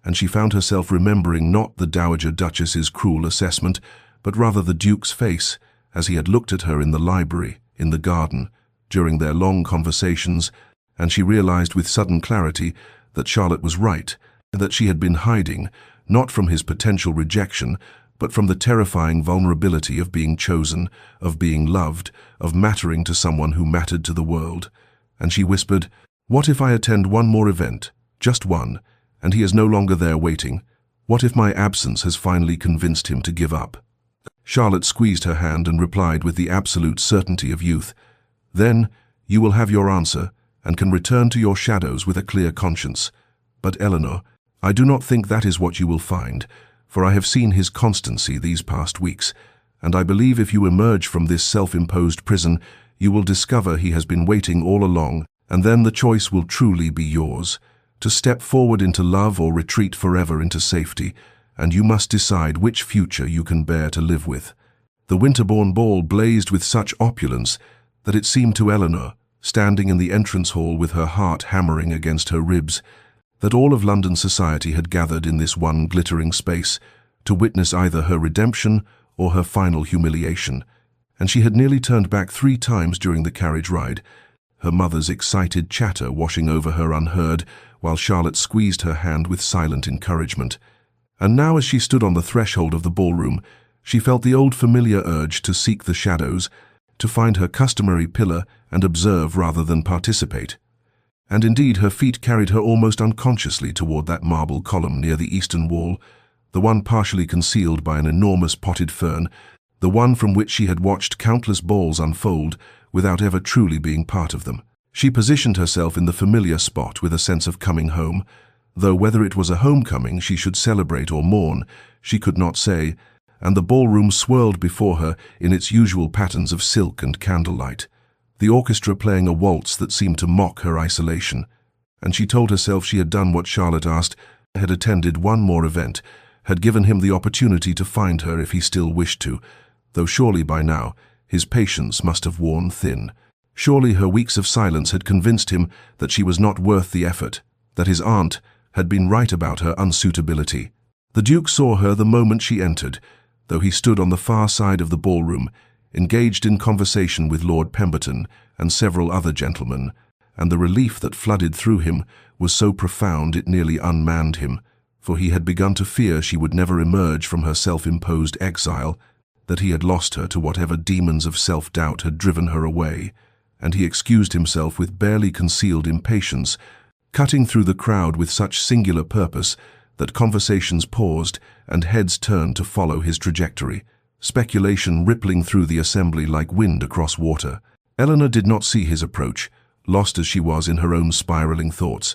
and she found herself remembering not the Dowager Duchess's cruel assessment, but rather the Duke's face, as he had looked at her in the library, in the garden, during their long conversations, and she realized with sudden clarity that Charlotte was right, that she had been hiding, not from his potential rejection, but from the terrifying vulnerability of being chosen, of being loved, of mattering to someone who mattered to the world. And she whispered, "What if I attend one more event, just one, and he is no longer there waiting? What if my absence has finally convinced him to give up?" Charlotte squeezed her hand and replied with the absolute certainty of youth, "Then you will have your answer and can return to your shadows with a clear conscience. But Eleanor, I do not think that is what you will find, for I have seen his constancy these past weeks, and I believe if you emerge from this self-imposed prison, you will discover he has been waiting all along, and then the choice will truly be yours, to step forward into love or retreat forever into safety, and you must decide which future you can bear to live with." The Winterbourne ball blazed with such opulence that it seemed to Eleanor, standing in the entrance hall with her heart hammering against her ribs, that all of London society had gathered in this one glittering space to witness either her redemption or her final humiliation, and she had nearly turned back 3 times during the carriage ride, her mother's excited chatter washing over her unheard, while Charlotte squeezed her hand with silent encouragement. And now as she stood on the threshold of the ballroom, she felt the old familiar urge to seek the shadows, to find her customary pillar and observe rather than participate. And indeed her feet carried her almost unconsciously toward that marble column near the eastern wall, the one partially concealed by an enormous potted fern, the one from which she had watched countless balls unfold without ever truly being part of them. She positioned herself in the familiar spot with a sense of coming home, though whether it was a homecoming she should celebrate or mourn, she could not say, and the ballroom swirled before her in its usual patterns of silk and candlelight, the orchestra playing a waltz that seemed to mock her isolation, and she told herself she had done what Charlotte asked, had attended one more event, had given him the opportunity to find her if he still wished to, though surely by now his patience must have worn thin. Surely her weeks of silence had convinced him that she was not worth the effort, that his aunt had been right about her unsuitability. The Duke saw her the moment she entered, though he stood on the far side of the ballroom, engaged in conversation with Lord Pemberton and several other gentlemen, and the relief that flooded through him was so profound it nearly unmanned him, for he had begun to fear she would never emerge from her self-imposed exile, that he had lost her to whatever demons of self-doubt had driven her away, and he excused himself with barely concealed impatience, cutting through the crowd with such singular purpose that conversations paused and heads turned to follow his trajectory, speculation rippling through the assembly like wind across water. Eleanor did not see his approach, lost as she was in her own spiraling thoughts,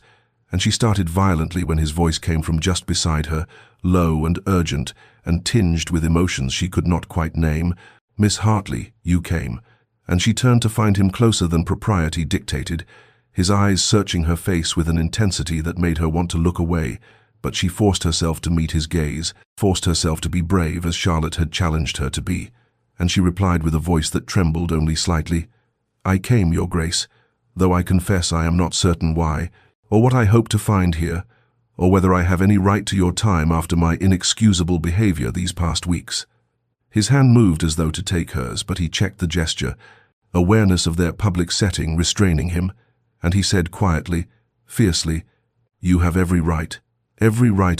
and she started violently when his voice came from just beside her, low and urgent and tinged with emotions she could not quite name. "Miss Hartley, you came." And she turned to find him closer than propriety dictated, his eyes searching her face with an intensity that made her want to look away, but she forced herself to meet his gaze, forced herself to be brave as Charlotte had challenged her to be, and she replied with a voice that trembled only slightly, "I came, Your Grace, though I confess I am not certain why, or what I hope to find here, or whether I have any right to your time after my inexcusable behavior these past weeks." His hand moved as though to take hers, but he checked the gesture, awareness of their public setting restraining him, and he said quietly, fiercely, "You have every right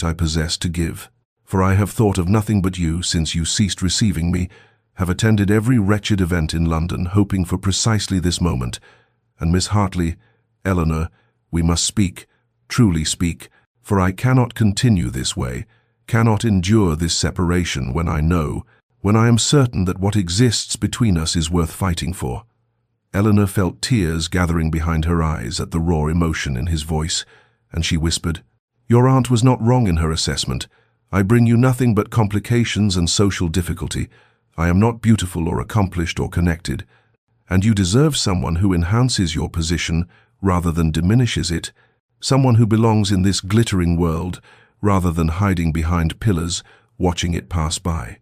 I possess to give, for I have thought of nothing but you since you ceased receiving me, have attended every wretched event in London, hoping for precisely this moment, and Miss Hartley, Eleanor, we must speak, truly speak, For I cannot continue this way, cannot endure this separation when I am certain that what exists between us is worth fighting for." Eleanor felt tears gathering behind her eyes at the raw emotion in his voice, and she whispered, "Your aunt was not wrong in her assessment. I bring you nothing but complications and social difficulty. I am not beautiful or accomplished or connected, and you deserve someone who enhances your position rather than diminishes it, someone who belongs in this glittering world rather than hiding behind pillars, watching it pass by."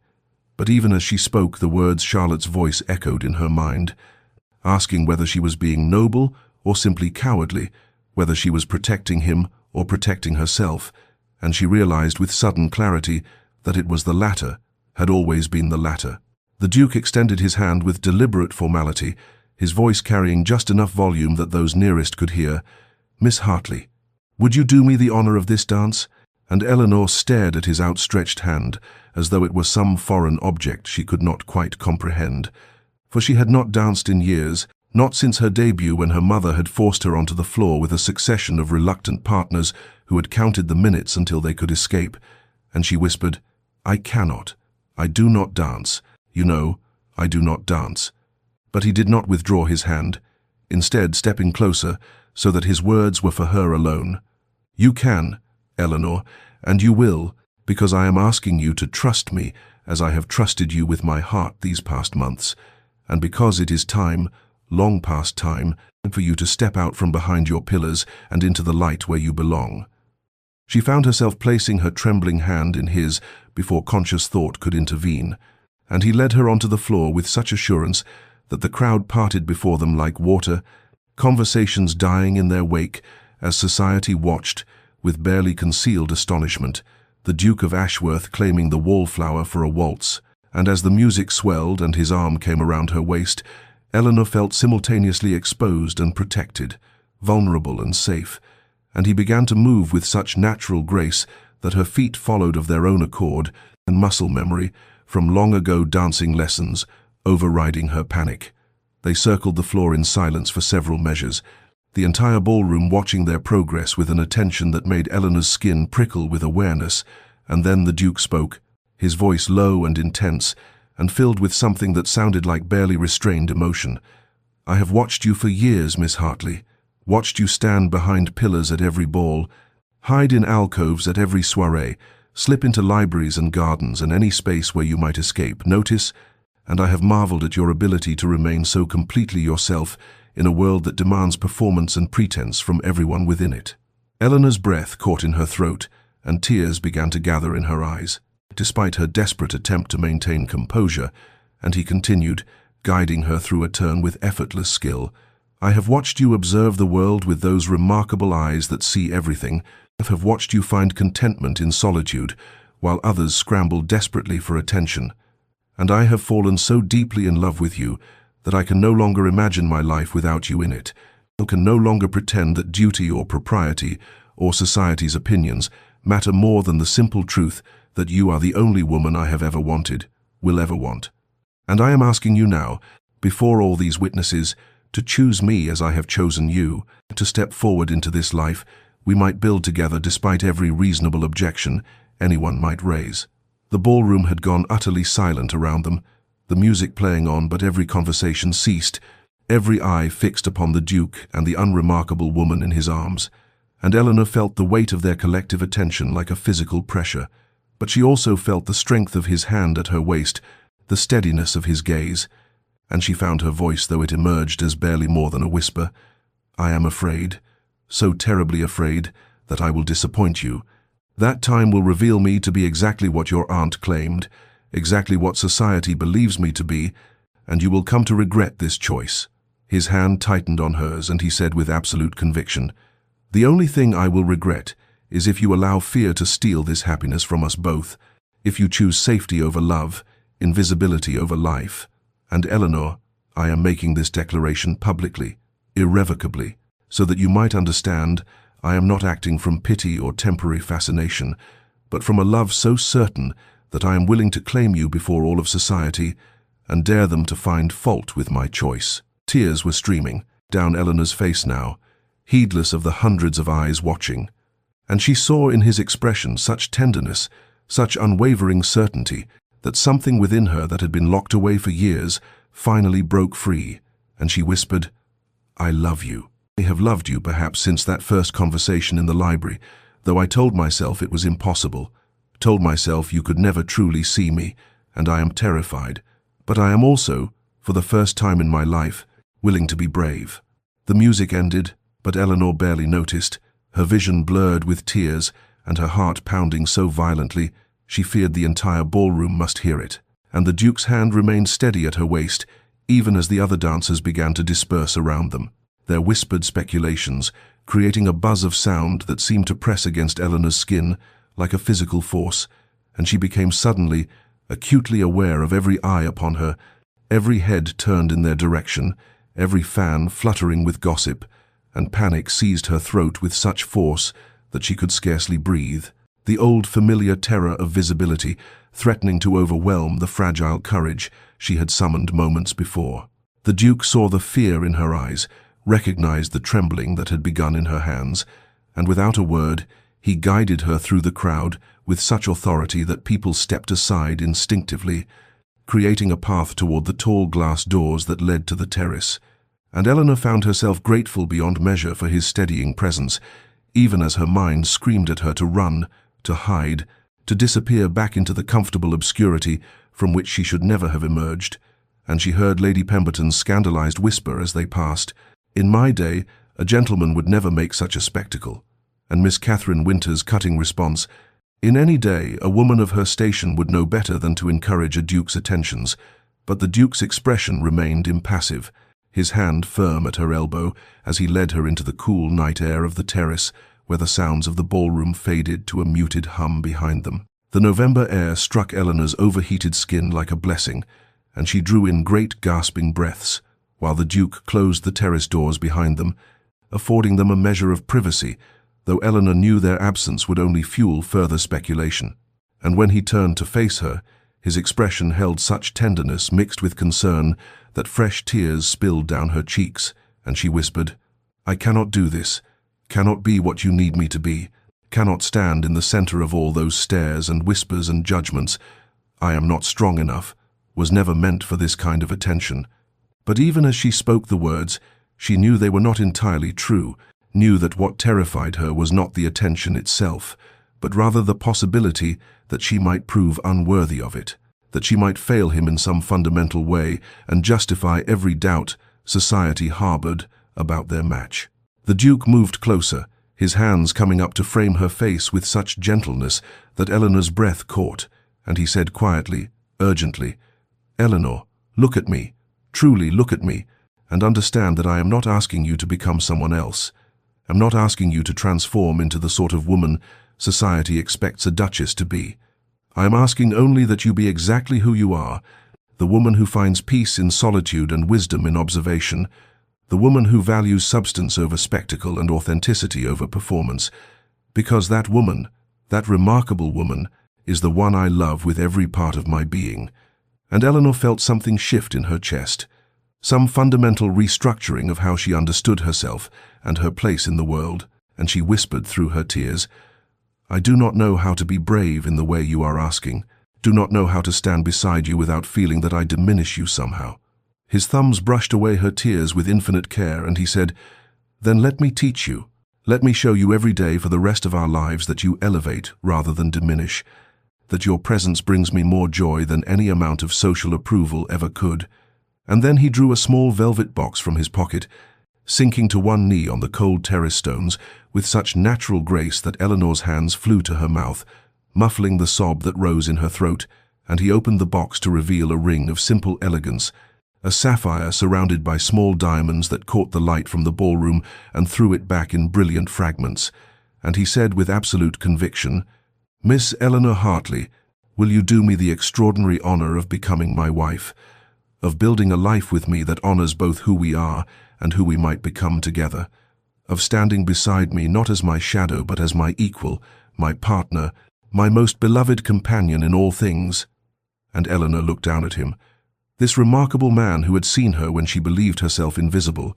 But even as she spoke, the words Charlotte's voice echoed in her mind, asking whether she was being noble or simply cowardly, whether she was protecting him or protecting herself, and she realized with sudden clarity that it was the latter, had always been the latter. The Duke extended his hand with deliberate formality, his voice carrying just enough volume that those nearest could hear. "Miss Hartley, would you do me the honor of this dance?" And Eleanor stared at his outstretched hand, as though it were some foreign object she could not quite comprehend. For she had not danced in years, not since her debut when her mother had forced her onto the floor with a succession of reluctant partners who had counted the minutes until they could escape. And she whispered, "I cannot. I do not dance. You know, I do not dance." But he did not withdraw his hand, instead stepping closer so that his words were for her alone. "You can, Eleanor, and you will, because I am asking you to trust me as I have trusted you with my heart these past months, and because it is time, long past time, for you to step out from behind your pillars and into the light where you belong." She found herself placing her trembling hand in his before conscious thought could intervene, and he led her onto the floor with such assurance that the crowd parted before them like water, conversations dying in their wake as society watched, with barely concealed astonishment, the Duke of Ashworth claiming the wallflower for a waltz, and as the music swelled and his arm came around her waist, Eleanor felt simultaneously exposed and protected, vulnerable and safe, and he began to move with such natural grace that her feet followed of their own accord and muscle memory from long-ago dancing lessons, overriding her panic. They circled the floor in silence for several measures, the entire ballroom watching their progress with an attention that made Eleanor's skin prickle with awareness, and then the Duke spoke, his voice low and intense, and filled with something that sounded like barely restrained emotion. "I have watched you for years, Miss Hartley, watched you stand behind pillars at every ball, hide in alcoves at every soirée, slip into libraries and gardens and any space where you might escape notice, and I have marveled at your ability to remain so completely yourself in a world that demands performance and pretense from everyone within it." Eleanor's breath caught in her throat, and tears began to gather in her eyes, despite her desperate attempt to maintain composure, and he continued, guiding her through a turn with effortless skill. "I have watched you observe the world with those remarkable eyes that see everything. I have watched you find contentment in solitude, while others scramble desperately for attention. And I have fallen so deeply in love with you that I can no longer imagine my life without you in it. I can no longer pretend that duty or propriety or society's opinions matter more than the simple truth that you are the only woman I have ever wanted, will ever want. And I am asking you now, before all these witnesses, to choose me as I have chosen you, to step forward into this life we might build together despite every reasonable objection anyone might raise." The ballroom had gone utterly silent around them, the music playing on, but every conversation ceased, every eye fixed upon the Duke and the unremarkable woman in his arms, and Eleanor felt the weight of their collective attention like a physical pressure, but she also felt the strength of his hand at her waist, the steadiness of his gaze, and she found her voice, though it emerged as barely more than a whisper, "I am afraid, so terribly afraid, that I will disappoint you. That time will reveal me to be exactly what your aunt claimed, exactly what society believes me to be, and you will come to regret this choice." His hand tightened on hers, and he said with absolute conviction, "The only thing I will regret is if you allow fear to steal this happiness from us both, if you choose safety over love, invisibility over life. And Eleanor, I am making this declaration publicly, irrevocably, so that you might understand I am not acting from pity or temporary fascination, but from a love so certain that I am willing to claim you before all of society and dare them to find fault with my choice." Tears were streaming down Eleanor's face now, heedless of the hundreds of eyes watching. And she saw in his expression such tenderness, such unwavering certainty, that something within her that had been locked away for years finally broke free, and she whispered, "I love you. I have loved you perhaps since that first conversation in the library, though I told myself it was impossible, told myself you could never truly see me, and I am terrified. But I am also, for the first time in my life, willing to be brave." The music ended, but Eleanor barely noticed, her vision blurred with tears and her heart pounding so violently she feared the entire ballroom must hear it. And the Duke's hand remained steady at her waist, even as the other dancers began to disperse around them, their whispered speculations creating a buzz of sound that seemed to press against Eleanor's skin like a physical force, and she became suddenly, acutely aware of every eye upon her, every head turned in their direction, every fan fluttering with gossip, and panic seized her throat with such force that she could scarcely breathe. The old familiar terror of visibility, threatening to overwhelm the fragile courage she had summoned moments before. The Duke saw the fear in her eyes, recognized the trembling that had begun in her hands, and without a word, he guided her through the crowd with such authority that people stepped aside instinctively, creating a path toward the tall glass doors that led to the terrace. And Eleanor found herself grateful beyond measure for his steadying presence, even as her mind screamed at her to run, to hide, to disappear back into the comfortable obscurity from which she should never have emerged. And she heard Lady Pemberton's scandalized whisper as they passed, "In my day, a gentleman would never make such a spectacle." And Miss Catherine Winter's cutting response, "In any day, a woman of her station would know better than to encourage a duke's attentions." But the Duke's expression remained impassive, his hand firm at her elbow as he led her into the cool night air of the terrace, where the sounds of the ballroom faded to a muted hum behind them. The November air struck Eleanor's overheated skin like a blessing, and she drew in great gasping breaths, while the Duke closed the terrace doors behind them, affording them a measure of privacy, though Eleanor knew their absence would only fuel further speculation. And when he turned to face her, his expression held such tenderness mixed with concern that fresh tears spilled down her cheeks, and she whispered, "I cannot do this, cannot be what you need me to be, cannot stand in the center of all those stares and whispers and judgments. I am not strong enough, was never meant for this kind of attention." But even as she spoke the words, she knew they were not entirely true, knew that what terrified her was not the attention itself, but rather the possibility that she might prove unworthy of it, that she might fail him in some fundamental way and justify every doubt society harbored about their match. The Duke moved closer, his hands coming up to frame her face with such gentleness that Eleanor's breath caught, and he said quietly, urgently, "Eleanor, look at me, truly look at me, and understand that I am not asking you to become someone else. I'm not asking you to transform into the sort of woman society expects a duchess to be. I am asking only that you be exactly who you are, the woman who finds peace in solitude and wisdom in observation, the woman who values substance over spectacle and authenticity over performance, because that woman, that remarkable woman, is the one I love with every part of my being." And Eleanor felt something shift in her chest, some fundamental restructuring of how she understood herself and her place in the world, and she whispered through her tears, "I do not know how to be brave in the way you are asking, do not know how to stand beside you without feeling that I diminish you somehow." His thumbs brushed away her tears with infinite care, and he said, "Then let me teach you. Let me show you every day for the rest of our lives that you elevate rather than diminish, that your presence brings me more joy than any amount of social approval ever could." And then he drew a small velvet box from his pocket, sinking to one knee on the cold terrace stones with such natural grace that Eleanor's hands flew to her mouth, muffling the sob that rose in her throat, and he opened the box to reveal a ring of simple elegance, a sapphire surrounded by small diamonds that caught the light from the ballroom and threw it back in brilliant fragments. And he said with absolute conviction, "Miss Eleanor Hartley, will you do me the extraordinary honor of becoming my wife, of building a life with me that honors both who we are and who we might become together, of standing beside me not as my shadow but as my equal, my partner, my most beloved companion in all things?" And Eleanor looked down at him. This remarkable man who had seen her when she believed herself invisible,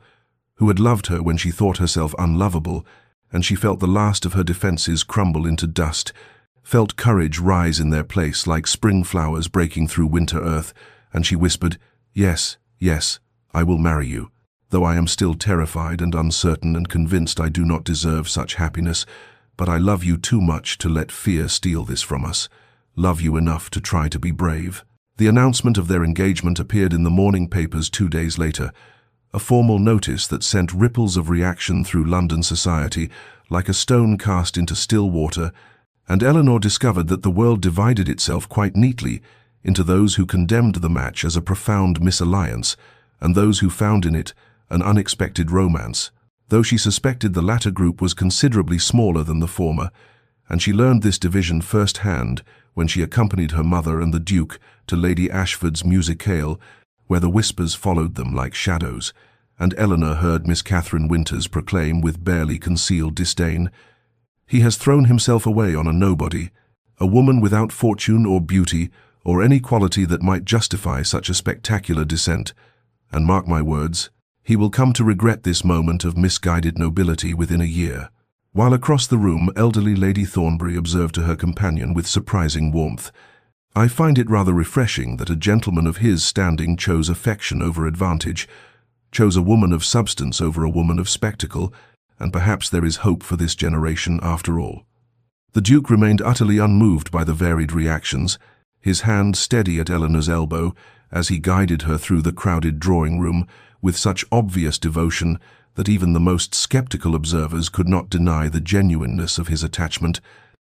who had loved her when she thought herself unlovable, and she felt the last of her defenses crumble into dust, felt courage rise in their place like spring flowers breaking through winter earth, and she whispered, "Yes, yes, I will marry you. Though I am still terrified and uncertain and convinced I do not deserve such happiness, but I love you too much to let fear steal this from us. Love you enough to try to be brave." The announcement of their engagement appeared in the morning papers 2 days later, a formal notice that sent ripples of reaction through London society like a stone cast into still water, and Eleanor discovered that the world divided itself quite neatly into those who condemned the match as a profound misalliance and those who found in it an unexpected romance, though she suspected the latter group was considerably smaller than the former, and she learned this division first-hand when she accompanied her mother and the Duke to Lady Ashford's musicale, where the whispers followed them like shadows, and Eleanor heard Miss Catherine Winters proclaim with barely concealed disdain, "He has thrown himself away on a nobody, a woman without fortune or beauty or any quality that might justify such a spectacular descent, and mark my words, he will come to regret this moment of misguided nobility within a year." While across the room, elderly Lady Thornbury observed to her companion with surprising warmth, "I find it rather refreshing that a gentleman of his standing chose affection over advantage, chose a woman of substance over a woman of spectacle, and perhaps there is hope for this generation after all." The Duke remained utterly unmoved by the varied reactions, his hand steady at Eleanor's elbow as he guided her through the crowded drawing-room with such obvious devotion that even the most skeptical observers could not deny the genuineness of his attachment,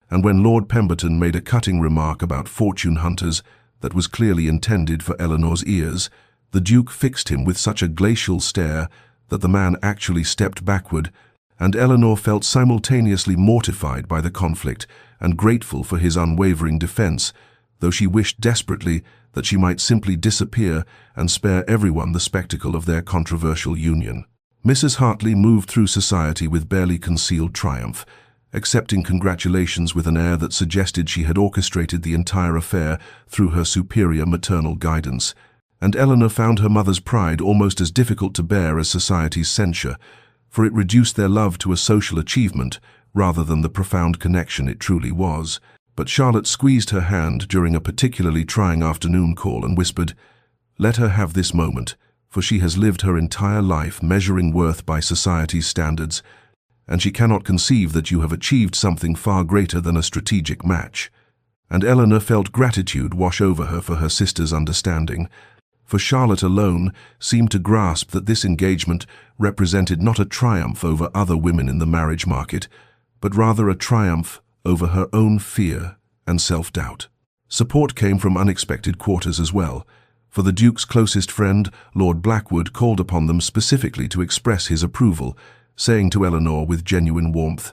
and when Lord Pemberton made a cutting remark about fortune hunters that was clearly intended for Eleanor's ears, the Duke fixed him with such a glacial stare that the man actually stepped backward, and Eleanor felt simultaneously mortified by the conflict and grateful for his unwavering defense, though she wished desperately that she might simply disappear and spare everyone the spectacle of their controversial union. Mrs. Hartley moved through society with barely concealed triumph, accepting congratulations with an air that suggested she had orchestrated the entire affair through her superior maternal guidance, and Eleanor found her mother's pride almost as difficult to bear as society's censure, for it reduced their love to a social achievement rather than the profound connection it truly was. But Charlotte squeezed her hand during a particularly trying afternoon call and whispered, "Let her have this moment, for she has lived her entire life measuring worth by society's standards, and she cannot conceive that you have achieved something far greater than a strategic match." And Eleanor felt gratitude wash over her for her sister's understanding, for Charlotte alone seemed to grasp that this engagement represented not a triumph over other women in the marriage market, but rather a triumph over her own fear and self-doubt. Support came from unexpected quarters as well, for the Duke's closest friend, Lord Blackwood, called upon them specifically to express his approval, saying to Eleanor with genuine warmth,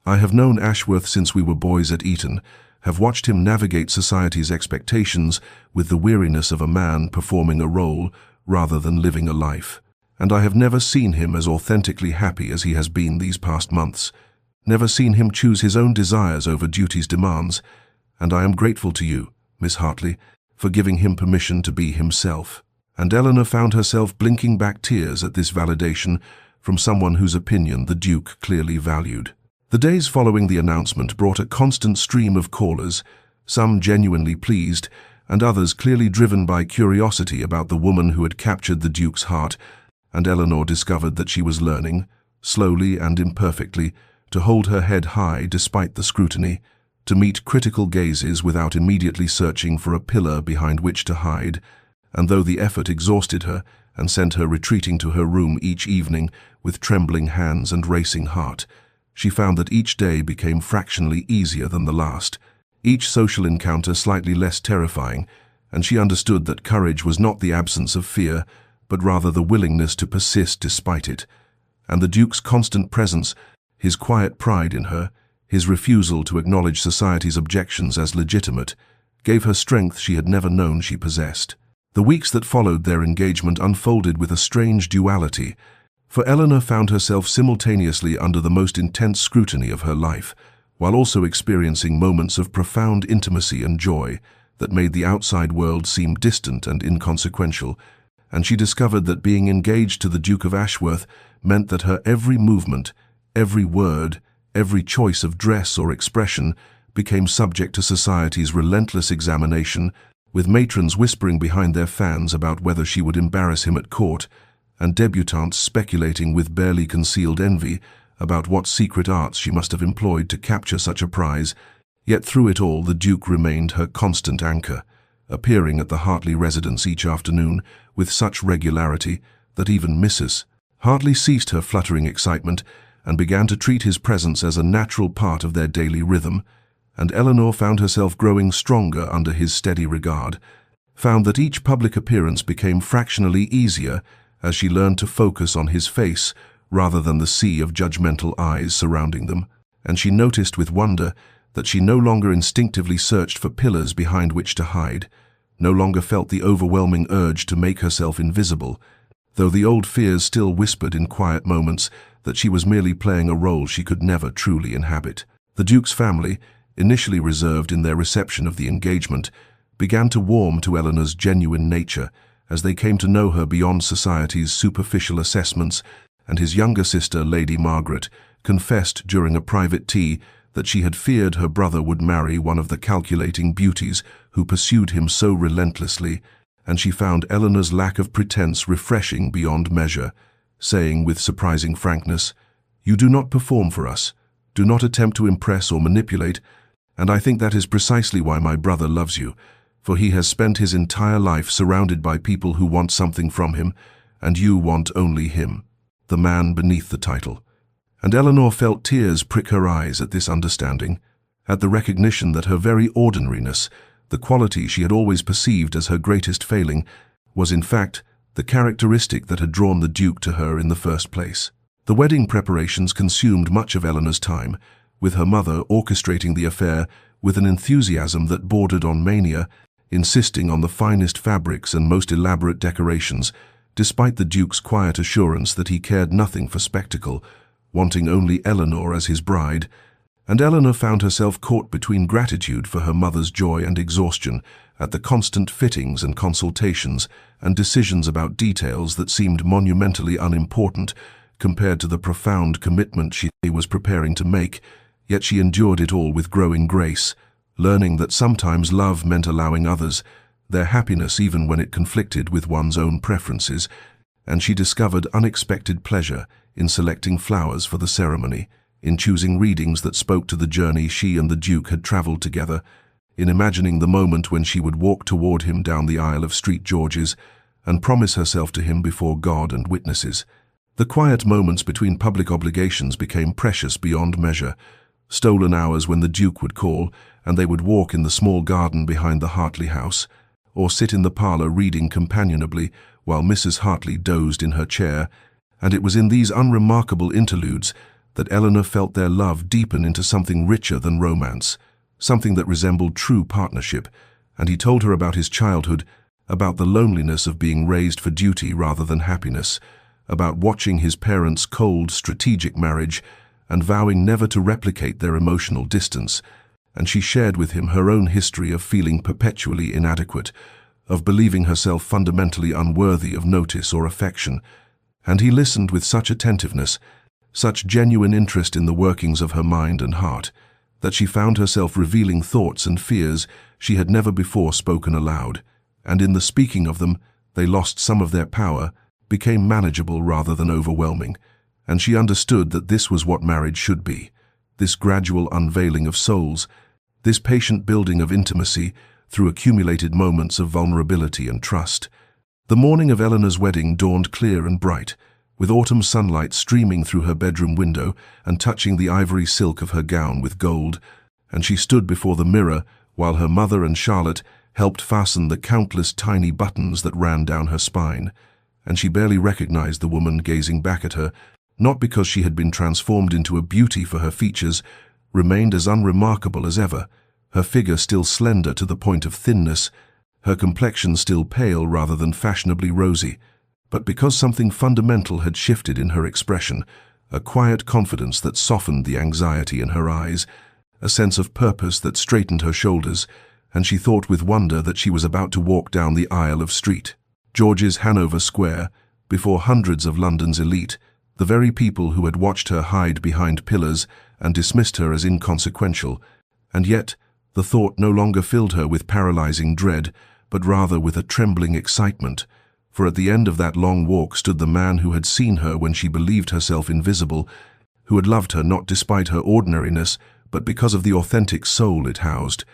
"I have known Ashworth since we were boys at Eton, have watched him navigate society's expectations with the weariness of a man performing a role rather than living a life, and I have never seen him as authentically happy as he has been these past months, never seen him choose his own desires over duty's demands, and I am grateful to you, Miss Hartley, for giving him permission to be himself." And Eleanor found herself blinking back tears at this validation from someone whose opinion the Duke clearly valued. The days following the announcement brought a constant stream of callers, some genuinely pleased, and others clearly driven by curiosity about the woman who had captured the Duke's heart, and Eleanor discovered that she was learning, slowly and imperfectly, to hold her head high despite the scrutiny, to meet critical gazes without immediately searching for a pillar behind which to hide, and though the effort exhausted her and sent her retreating to her room each evening with trembling hands and racing heart, she found that each day became fractionally easier than the last, each social encounter slightly less terrifying, and she understood that courage was not the absence of fear, but rather the willingness to persist despite it. And the Duke's constant presence, his quiet pride in her, his refusal to acknowledge society's objections as legitimate, gave her strength she had never known she possessed. The weeks that followed their engagement unfolded with a strange duality, for Eleanor found herself simultaneously under the most intense scrutiny of her life, while also experiencing moments of profound intimacy and joy that made the outside world seem distant and inconsequential, and she discovered that being engaged to the Duke of Ashworth meant that her every movement, every word, every choice of dress or expression became subject to society's relentless examination, with matrons whispering behind their fans about whether she would embarrass him at court, and debutantes speculating with barely concealed envy about what secret arts she must have employed to capture such a prize. Yet through it all, the Duke remained her constant anchor, appearing at the Hartley residence each afternoon with such regularity that even Mrs. Hartley ceased her fluttering excitement and began to treat his presence as a natural part of their daily rhythm, and Eleanor found herself growing stronger under his steady regard, found that each public appearance became fractionally easier as she learned to focus on his face rather than the sea of judgmental eyes surrounding them, and she noticed with wonder that she no longer instinctively searched for pillars behind which to hide, no longer felt the overwhelming urge to make herself invisible, though the old fears still whispered in quiet moments that she was merely playing a role she could never truly inhabit. The Duke's family, initially reserved in their reception of the engagement, began to warm to Eleanor's genuine nature as they came to know her beyond society's superficial assessments, and his younger sister, Lady Margaret, confessed during a private tea that she had feared her brother would marry one of the calculating beauties who pursued him so relentlessly, and she found Eleanor's lack of pretense refreshing beyond measure, saying with surprising frankness, "You do not perform for us, do not attempt to impress or manipulate, and I think that is precisely why my brother loves you, for he has spent his entire life surrounded by people who want something from him, and you want only him, the man beneath the title." And Eleanor felt tears prick her eyes at this understanding, at the recognition that her very ordinariness, the quality she had always perceived as her greatest failing, was in fact the characteristic that had drawn the Duke to her in the first place. The wedding preparations consumed much of Eleanor's time, with her mother orchestrating the affair with an enthusiasm that bordered on mania, insisting on the finest fabrics and most elaborate decorations, despite the Duke's quiet assurance that he cared nothing for spectacle, wanting only Eleanor as his bride. And Eleanor found herself caught between gratitude for her mother's joy and exhaustion at the constant fittings and consultations and decisions about details that seemed monumentally unimportant compared to the profound commitment she was preparing to make, yet she endured it all with growing grace, learning that sometimes love meant allowing others their happiness even when it conflicted with one's own preferences, and she discovered unexpected pleasure in selecting flowers for the ceremony, in choosing readings that spoke to the journey she and the Duke had traveled together, in imagining the moment when she would walk toward him down the aisle of St. George's and promise herself to him before God and witnesses. The quiet moments between public obligations became precious beyond measure, stolen hours when the Duke would call and they would walk in the small garden behind the Hartley house, or sit in the parlor reading companionably while Mrs. Hartley dozed in her chair, and it was in these unremarkable interludes that Eleanor felt their love deepen into something richer than romance, something that resembled true partnership, and he told her about his childhood, about the loneliness of being raised for duty rather than happiness, about watching his parents' cold, strategic marriage and vowing never to replicate their emotional distance, and she shared with him her own history of feeling perpetually inadequate, of believing herself fundamentally unworthy of notice or affection, and he listened with such attentiveness, such genuine interest in the workings of her mind and heart, that she found herself revealing thoughts and fears she had never before spoken aloud, and in the speaking of them they lost some of their power, became manageable rather than overwhelming, and she understood that this was what marriage should be, this gradual unveiling of souls, this patient building of intimacy through accumulated moments of vulnerability and trust. The morning of Eleanor's wedding dawned clear and bright, with autumn sunlight streaming through her bedroom window and touching the ivory silk of her gown with gold, and she stood before the mirror while her mother and Charlotte helped fasten the countless tiny buttons that ran down her spine, and she barely recognized the woman gazing back at her, not because she had been transformed into a beauty, for her features remained as unremarkable as ever, her figure still slender to the point of thinness, her complexion still pale rather than fashionably rosy, but because something fundamental had shifted in her expression, a quiet confidence that softened the anxiety in her eyes, a sense of purpose that straightened her shoulders, and she thought with wonder that she was about to walk down the aisle of St. George's, Hanover Square, before hundreds of London's elite, the very people who had watched her hide behind pillars and dismissed her as inconsequential, and yet the thought no longer filled her with paralyzing dread, but rather with a trembling excitement, for at the end of that long walk stood the man who had seen her when she believed herself invisible, who had loved her not despite her ordinariness, but because of the authentic soul it housed.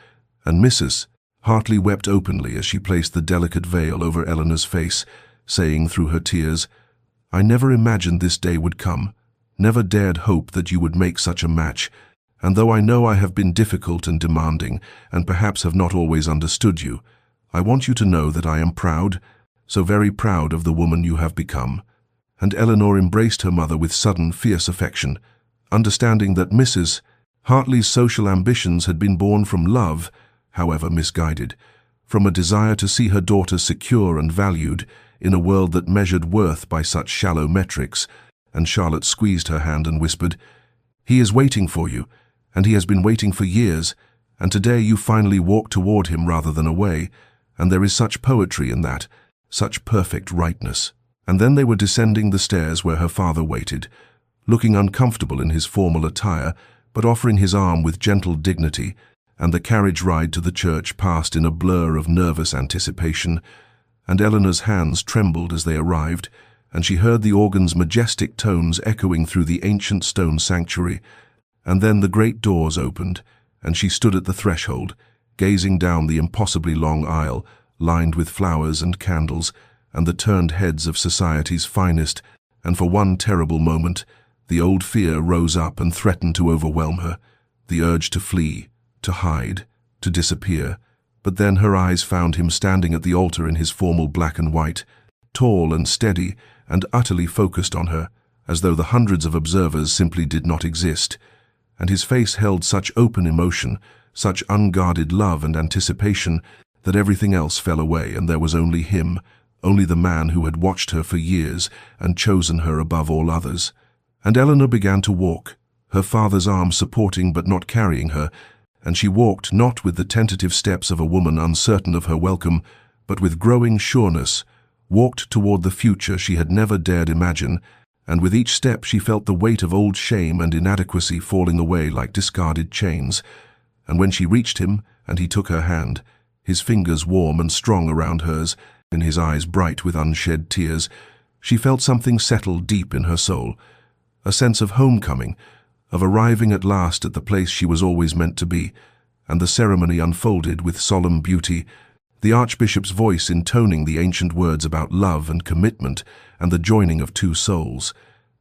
And Mrs. Hartley wept openly as she placed the delicate veil over Eleanor's face, saying through her tears, "I never imagined this day would come, never dared hope that you would make such a match, and though I know I have been difficult and demanding, and perhaps have not always understood you, I want you to know that I am proud, so very proud of the woman you have become." And Eleanor embraced her mother with sudden, fierce affection, understanding that Mrs. Hartley's social ambitions had been born from love, however misguided, from a desire to see her daughter secure and valued in a world that measured worth by such shallow metrics. And Charlotte squeezed her hand and whispered, "He is waiting for you, and he has been waiting for years, and today you finally walk toward him rather than away, and there is such poetry in that, such perfect rightness." And then they were descending the stairs where her father waited, looking uncomfortable in his formal attire, but offering his arm with gentle dignity, and the carriage ride to the church passed in a blur of nervous anticipation, and Eleanor's hands trembled as they arrived, and she heard the organ's majestic tones echoing through the ancient stone sanctuary, and then the great doors opened, and she stood at the threshold, gazing down the impossibly long aisle, lined with flowers and candles, and the turned heads of society's finest, and for one terrible moment, the old fear rose up and threatened to overwhelm her, the urge to flee, to hide, to disappear. But then her eyes found him standing at the altar in his formal black and white, tall and steady and utterly focused on her, as though the hundreds of observers simply did not exist. And his face held such open emotion, such unguarded love and anticipation, that everything else fell away and there was only him, only the man who had watched her for years and chosen her above all others. And Eleanor began to walk, her father's arm supporting but not carrying her, and she walked not with the tentative steps of a woman uncertain of her welcome, but with growing sureness, walked toward the future she had never dared imagine, and with each step she felt the weight of old shame and inadequacy falling away like discarded chains. And when she reached him, and he took her hand, his fingers warm and strong around hers, and his eyes bright with unshed tears, she felt something settle deep in her soul, a sense of homecoming, of arriving at last at the place she was always meant to be, and the ceremony unfolded with solemn beauty, the Archbishop's voice intoning the ancient words about love and commitment and the joining of two souls.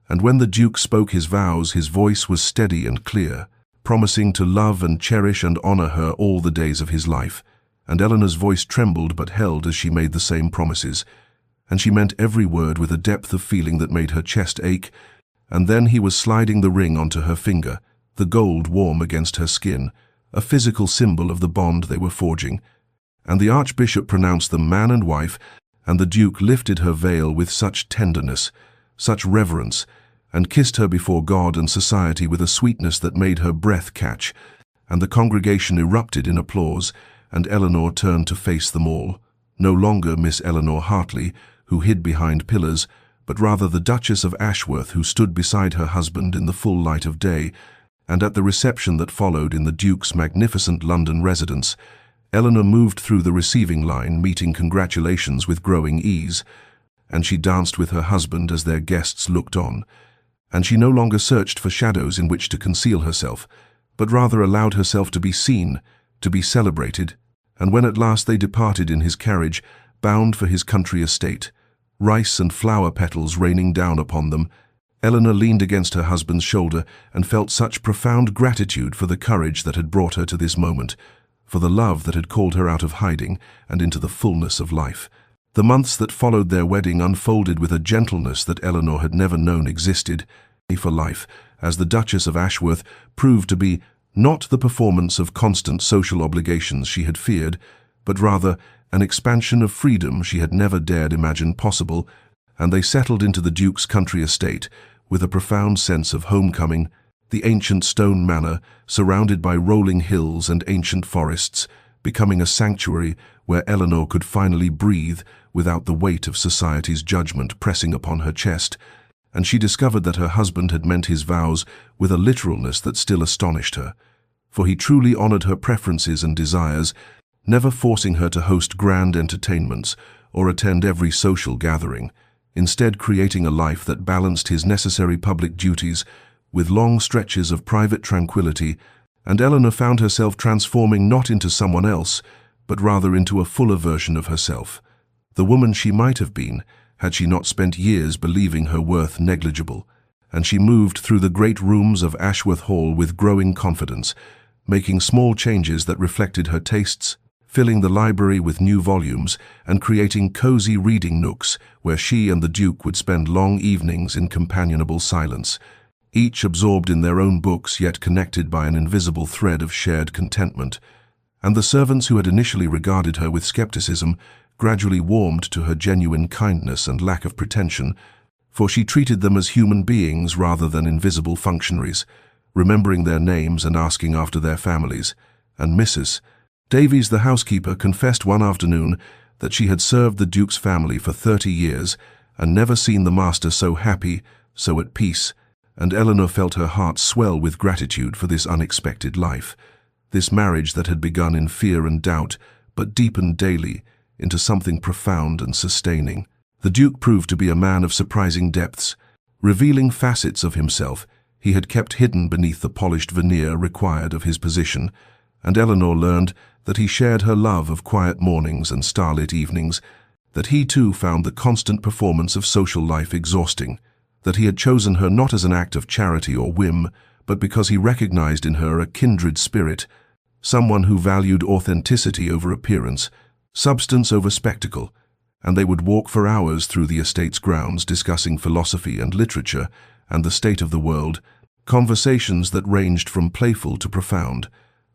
And when the Duke spoke his vows, his voice was steady and clear, promising to love and cherish and honor her all the days of his life. And Eleanor's voice trembled but held as she made the same promises, and she meant every word with a depth of feeling that made her chest ache. And then he was sliding the ring onto her finger, the gold warm against her skin, a physical symbol of the bond they were forging. And the Archbishop pronounced them man and wife, and the Duke lifted her veil with such tenderness, such reverence, and kissed her before God and society with a sweetness that made her breath catch, and the congregation erupted in applause, and Eleanor turned to face them all, no longer Miss Eleanor Hartley, who hid behind pillars, but rather the Duchess of Ashworth, who stood beside her husband in the full light of day. And at the reception that followed in the Duke's magnificent London residence, Eleanor moved through the receiving line, meeting congratulations with growing ease, and she danced with her husband as their guests looked on. And she no longer searched for shadows in which to conceal herself, but rather allowed herself to be seen, to be celebrated. And when at last they departed in his carriage, bound for his country estate, rice and flower petals raining down upon them, Eleanor leaned against her husband's shoulder and felt such profound gratitude for the courage that had brought her to this moment, for the love that had called her out of hiding and into the fullness of life. The months that followed their wedding unfolded with a gentleness that Eleanor had never known existed, for life, as the Duchess of Ashworth proved to be not the performance of constant social obligations she had feared, but rather an expansion of freedom she had never dared imagine possible, and they settled into the Duke's country estate with a profound sense of homecoming, the ancient stone manor, surrounded by rolling hills and ancient forests, becoming a sanctuary where Eleanor could finally breathe without the weight of society's judgment pressing upon her chest. and she discovered that her husband had meant his vows with a literalness that still astonished her, for he truly honored her preferences and desires, never forcing her to host grand entertainments or attend every social gathering, instead creating a life that balanced his necessary public duties with long stretches of private tranquility. And Eleanor found herself transforming not into someone else, but rather into a fuller version of herself, the woman she might have been had she not spent years believing her worth negligible. And she moved through the great rooms of Ashworth Hall with growing confidence, making small changes that reflected her tastes, filling the library with new volumes and creating cozy reading nooks where she and the Duke would spend long evenings in companionable silence, each absorbed in their own books yet connected by an invisible thread of shared contentment. And the servants who had initially regarded her with skepticism gradually warmed to her genuine kindness and lack of pretension, for she treated them as human beings rather than invisible functionaries, remembering their names and asking after their families. And Mrs. Davies, the housekeeper, confessed one afternoon that she had served the Duke's family for 30 years and never seen the master so happy, so at peace, and Eleanor felt her heart swell with gratitude for this unexpected life, this marriage that had begun in fear and doubt, but deepened daily into something profound and sustaining. The Duke proved to be a man of surprising depths, revealing facets of himself he had kept hidden beneath the polished veneer required of his position, and Eleanor learned that he shared her love of quiet mornings and starlit evenings, that he too found the constant performance of social life exhausting, that he had chosen her not as an act of charity or whim, but because he recognized in her a kindred spirit, someone who valued authenticity over appearance, substance over spectacle, and they would walk for hours through the estate's grounds discussing philosophy and literature and the state of the world, conversations that ranged from playful to profound.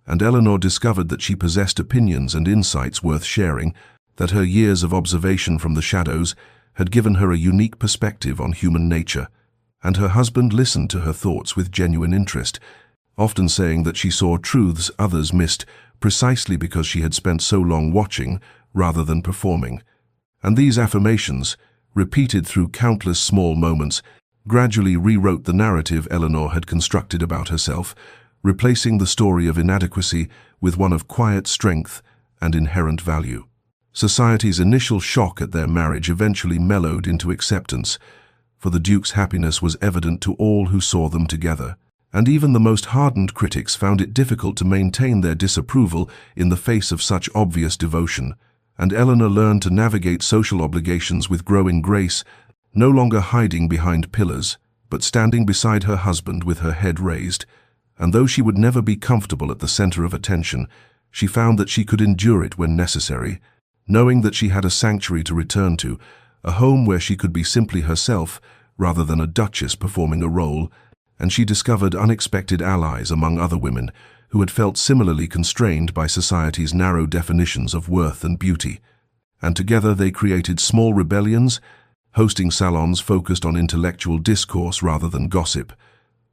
And Eleanor discovered that she possessed opinions and insights worth sharing, that her years of observation from the shadows had given her a unique perspective on human nature, and her husband listened to her thoughts with genuine interest, often saying that she saw truths others missed precisely because she had spent so long watching rather than performing. And these affirmations, repeated through countless small moments, gradually rewrote the narrative Eleanor had constructed about herself, replacing the story of inadequacy with one of quiet strength and inherent value. Society's initial shock at their marriage eventually mellowed into acceptance, for the Duke's happiness was evident to all who saw them together, and even the most hardened critics found it difficult to maintain their disapproval in the face of such obvious devotion. And Eleanor learned to navigate social obligations with growing grace, no longer hiding behind pillars, but standing beside her husband with her head raised. And though she would never be comfortable at the center of attention, she found that she could endure it when necessary, knowing that she had a sanctuary to return to, a home where she could be simply herself rather than a duchess performing a role. And she discovered unexpected allies among other women who had felt similarly constrained by society's narrow definitions of worth and beauty. And together they created small rebellions, hosting salons focused on intellectual discourse rather than gossip,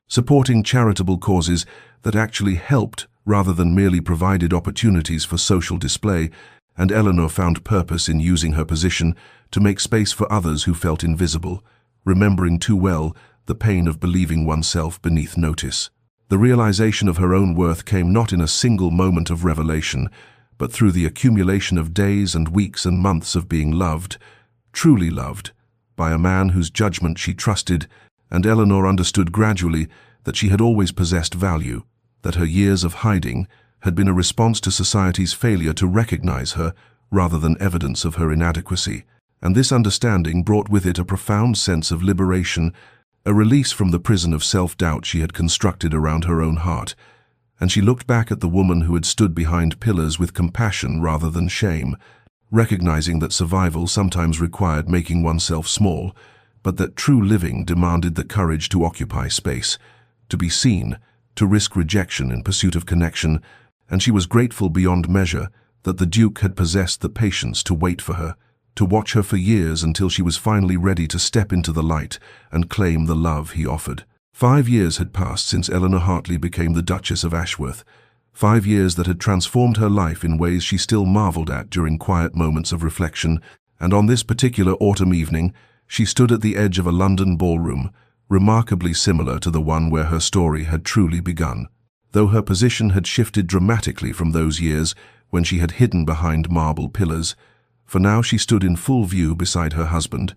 supporting charitable causes that actually helped rather than merely provided opportunities for social display. And Eleanor found purpose in using her position to make space for others who felt invisible, remembering too well the pain of believing oneself beneath notice. The realization of her own worth came not in a single moment of revelation, but through the accumulation of days and weeks and months of being loved, truly loved, by a man whose judgment she trusted. And Eleanor understood gradually that she had always possessed value, that her years of hiding had been a response to society's failure to recognize her rather than evidence of her inadequacy. And this understanding brought with it a profound sense of liberation, a release from the prison of self-doubt she had constructed around her own heart. And she looked back at the woman who had stood behind pillars with compassion rather than shame, recognizing that survival sometimes required making oneself small, but that true living demanded the courage to occupy space, to be seen, to risk rejection in pursuit of connection. And she was grateful beyond measure that the Duke had possessed the patience to wait for her, to watch her for years until she was finally ready to step into the light and claim the love he offered. 5 years had passed since Eleanor Hartley became the Duchess of Ashworth, 5 years that had transformed her life in ways she still marveled at during quiet moments of reflection. And on this particular autumn evening, She stood at the edge of a London ballroom, remarkably similar to the one where her story had truly begun, though her position had shifted dramatically from those years when she had hidden behind marble pillars. For now she stood in full view beside her husband,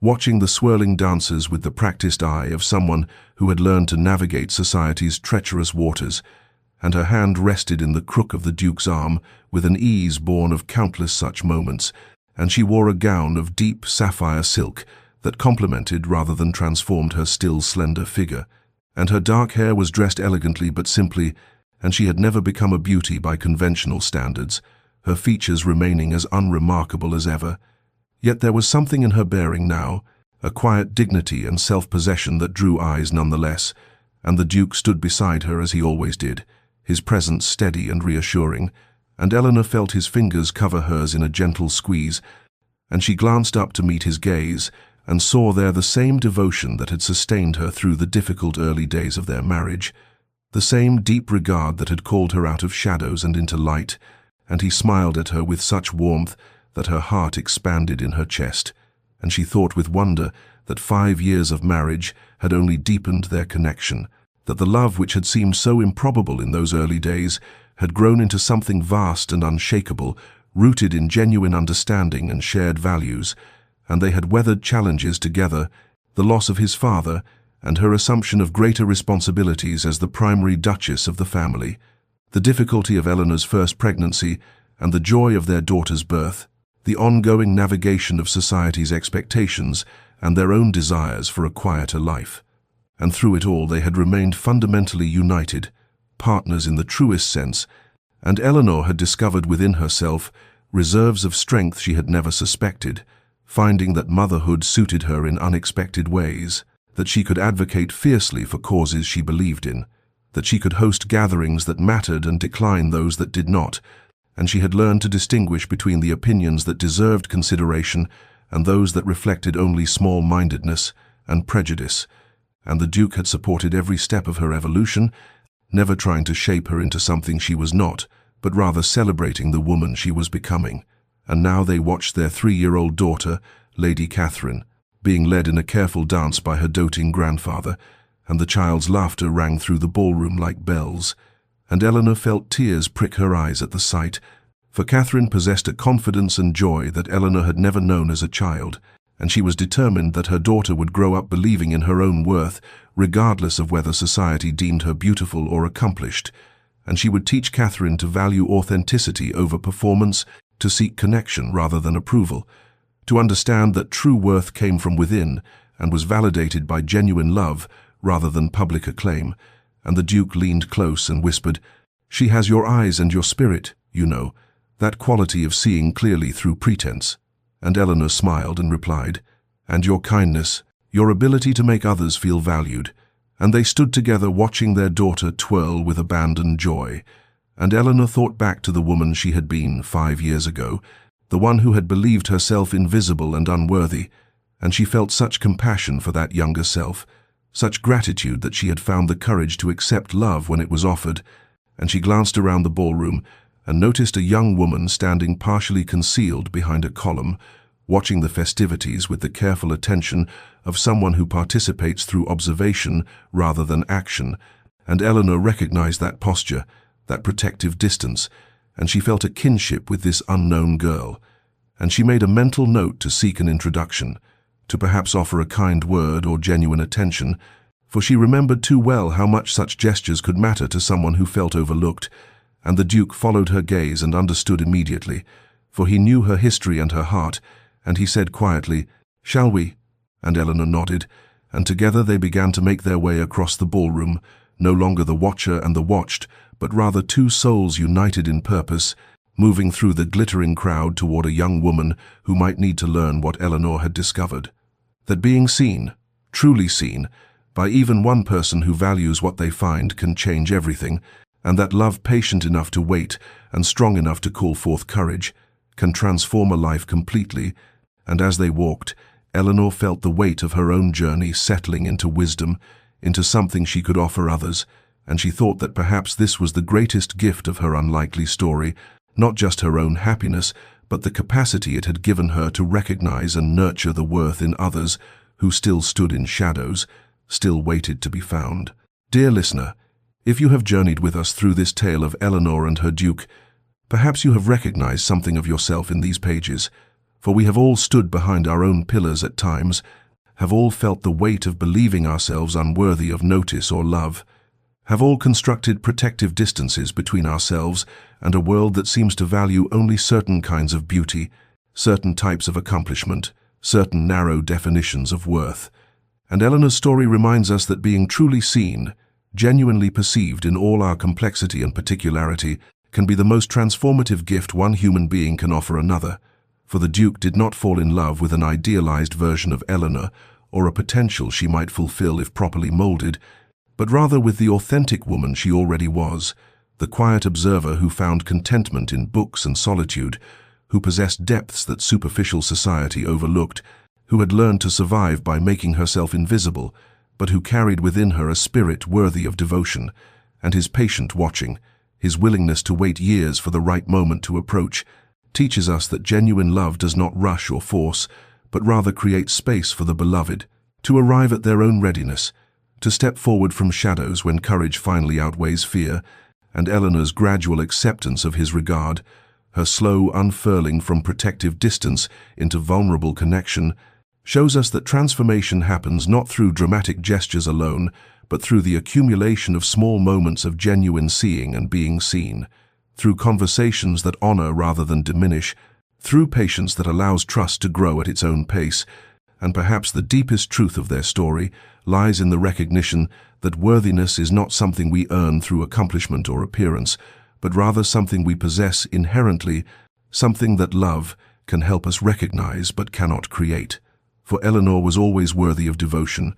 watching the swirling dances with the practiced eye of someone who had learned to navigate society's treacherous waters, and her hand rested in the crook of the Duke's arm with an ease born of countless such moments, and she wore a gown of deep sapphire silk that complemented rather than transformed her still slender figure, and her dark hair was dressed elegantly but simply, and she had never become a beauty by conventional standards, her features remaining as unremarkable as ever. Yet there was something in her bearing now, a quiet dignity and self-possession that drew eyes nonetheless, and the Duke stood beside her as he always did, his presence steady and reassuring, and Eleanor felt his fingers cover hers in a gentle squeeze, and she glanced up to meet his gaze and saw there the same devotion that had sustained her through the difficult early days of their marriage, the same deep regard that had called her out of shadows and into light, and he smiled at her with such warmth that her heart expanded in her chest, and she thought with wonder that 5 years of marriage had only deepened their connection, that the love which had seemed so improbable in those early days had grown into something vast and unshakable, rooted in genuine understanding and shared values, and they had weathered challenges together, the loss of his father, and her assumption of greater responsibilities as the primary duchess of the family, the difficulty of Eleanor's first pregnancy, and the joy of their daughter's birth, the ongoing navigation of society's expectations and their own desires for a quieter life. And through it all they had remained fundamentally united, partners in the truest sense, and Eleanor had discovered within herself reserves of strength she had never suspected, finding that motherhood suited her in unexpected ways, that she could advocate fiercely for causes she believed in, that she could host gatherings that mattered and decline those that did not, and she had learned to distinguish between the opinions that deserved consideration and those that reflected only small-mindedness and prejudice, and the Duke had supported every step of her evolution, never trying to shape her into something she was not, but rather celebrating the woman she was becoming. And now they watched their 3-year-old daughter, Lady Catherine, being led in a careful dance by her doting grandfather, and the child's laughter rang through the ballroom like bells, and Eleanor felt tears prick her eyes at the sight, for Catherine possessed a confidence and joy that Eleanor had never known as a child, and she was determined that her daughter would grow up believing in her own worth, regardless of whether society deemed her beautiful or accomplished, and she would teach Catherine to value authenticity over performance, to seek connection rather than approval, to understand that true worth came from within and was validated by genuine love rather than public acclaim. And the Duke leaned close and whispered, "She has your eyes and your spirit, you know, that quality of seeing clearly through pretense." And Eleanor smiled and replied, "And your kindness, your ability to make others feel valued." And they stood together watching their daughter twirl with abandoned joy. And Eleanor thought back to the woman she had been 5 years ago, the one who had believed herself invisible and unworthy, and she felt such compassion for that younger self, such gratitude that she had found the courage to accept love when it was offered, and she glanced around the ballroom and noticed a young woman standing partially concealed behind a column, watching the festivities with the careful attention of someone who participates through observation rather than action, and Eleanor recognized that posture, that protective distance, and she felt a kinship with this unknown girl, and she made a mental note to seek an introduction, to perhaps offer a kind word or genuine attention, for she remembered too well how much such gestures could matter to someone who felt overlooked, and the Duke followed her gaze and understood immediately, for he knew her history and her heart, and he said quietly, "Shall we?" And Eleanor nodded, and together they began to make their way across the ballroom, no longer the watcher and the watched, but rather two souls united in purpose, moving through the glittering crowd toward a young woman who might need to learn what Eleanor had discovered. That being seen, truly seen, by even one person who values what they find can change everything, and that love patient enough to wait and strong enough to call forth courage can transform a life completely. And as they walked, Eleanor felt the weight of her own journey settling into wisdom, into something she could offer others, and she thought that perhaps this was the greatest gift of her unlikely story, not just her own happiness, but the capacity it had given her to recognize and nurture the worth in others who still stood in shadows, still waited to be found. Dear listener, if you have journeyed with us through this tale of Eleanor and her Duke, perhaps you have recognized something of yourself in these pages, for we have all stood behind our own pillars at times, have all felt the weight of believing ourselves unworthy of notice or love, have all constructed protective distances between ourselves and a world that seems to value only certain kinds of beauty, certain types of accomplishment, certain narrow definitions of worth. And Eleanor's story reminds us that being truly seen, genuinely perceived in all our complexity and particularity, can be the most transformative gift one human being can offer another. For the Duke did not fall in love with an idealized version of Eleanor or a potential she might fulfill if properly molded, but rather with the authentic woman she already was, the quiet observer who found contentment in books and solitude, who possessed depths that superficial society overlooked, who had learned to survive by making herself invisible, but who carried within her a spirit worthy of devotion, and his patient watching, his willingness to wait years for the right moment to approach, teaches us that genuine love does not rush or force, but rather creates space for the beloved to arrive at their own readiness, to step forward from shadows when courage finally outweighs fear, and Eleanor's gradual acceptance of his regard, her slow unfurling from protective distance into vulnerable connection, shows us that transformation happens not through dramatic gestures alone, but through the accumulation of small moments of genuine seeing and being seen, through conversations that honor rather than diminish, through patience that allows trust to grow at its own pace. And perhaps the deepest truth of their story lies in the recognition that worthiness is not something we earn through accomplishment or appearance, but rather something we possess inherently, something that love can help us recognize but cannot create. For Eleanor was always worthy of devotion,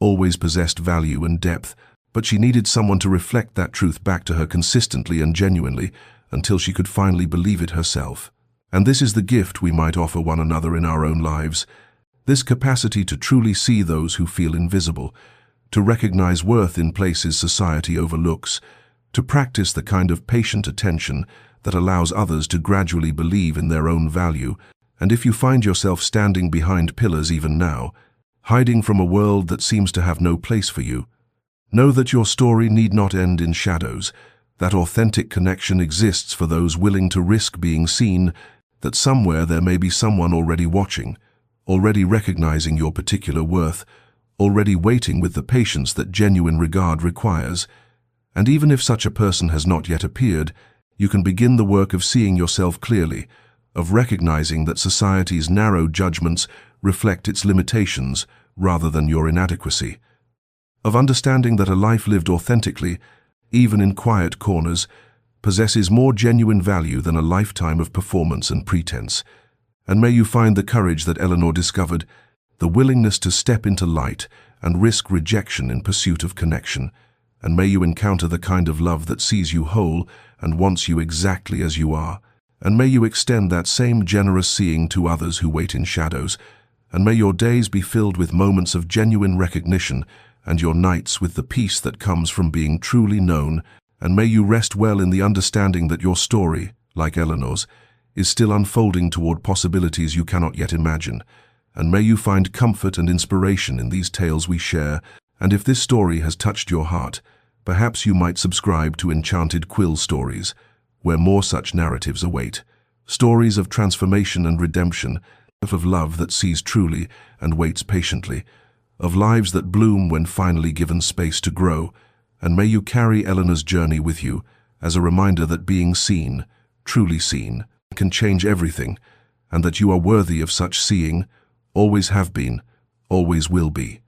always possessed value and depth, but she needed someone to reflect that truth back to her consistently and genuinely until she could finally believe it herself. And this is the gift we might offer one another in our own lives, this capacity to truly see those who feel invisible, to recognize worth in places society overlooks, to practice the kind of patient attention that allows others to gradually believe in their own value. And if you find yourself standing behind pillars even now, hiding from a world that seems to have no place for you, know that your story need not end in shadows, that authentic connection exists for those willing to risk being seen, that somewhere there may be someone already watching, already recognizing your particular worth, already waiting with the patience that genuine regard requires. And even if such a person has not yet appeared, you can begin the work of seeing yourself clearly, of recognizing that society's narrow judgments reflect its limitations rather than your inadequacy, of understanding that a life lived authentically, even in quiet corners, possesses more genuine value than a lifetime of performance and pretense. And may you find the courage that Eleanor discovered, the willingness to step into light and risk rejection in pursuit of connection. And may you encounter the kind of love that sees you whole and wants you exactly as you are. And may you extend that same generous seeing to others who wait in shadows. And may your days be filled with moments of genuine recognition and your nights with the peace that comes from being truly known. And may you rest well in the understanding that your story, like Eleanor's, is still unfolding toward possibilities you cannot yet imagine. And may you find comfort and inspiration in these tales we share. And if this story has touched your heart, perhaps you might subscribe to Enchanted Quill Stories, where more such narratives await. Stories of transformation and redemption, of love that sees truly and waits patiently, of lives that bloom when finally given space to grow. And may you carry Eleanor's journey with you as a reminder that being seen, truly seen, can change everything, and that you are worthy of such seeing, always have been, always will be.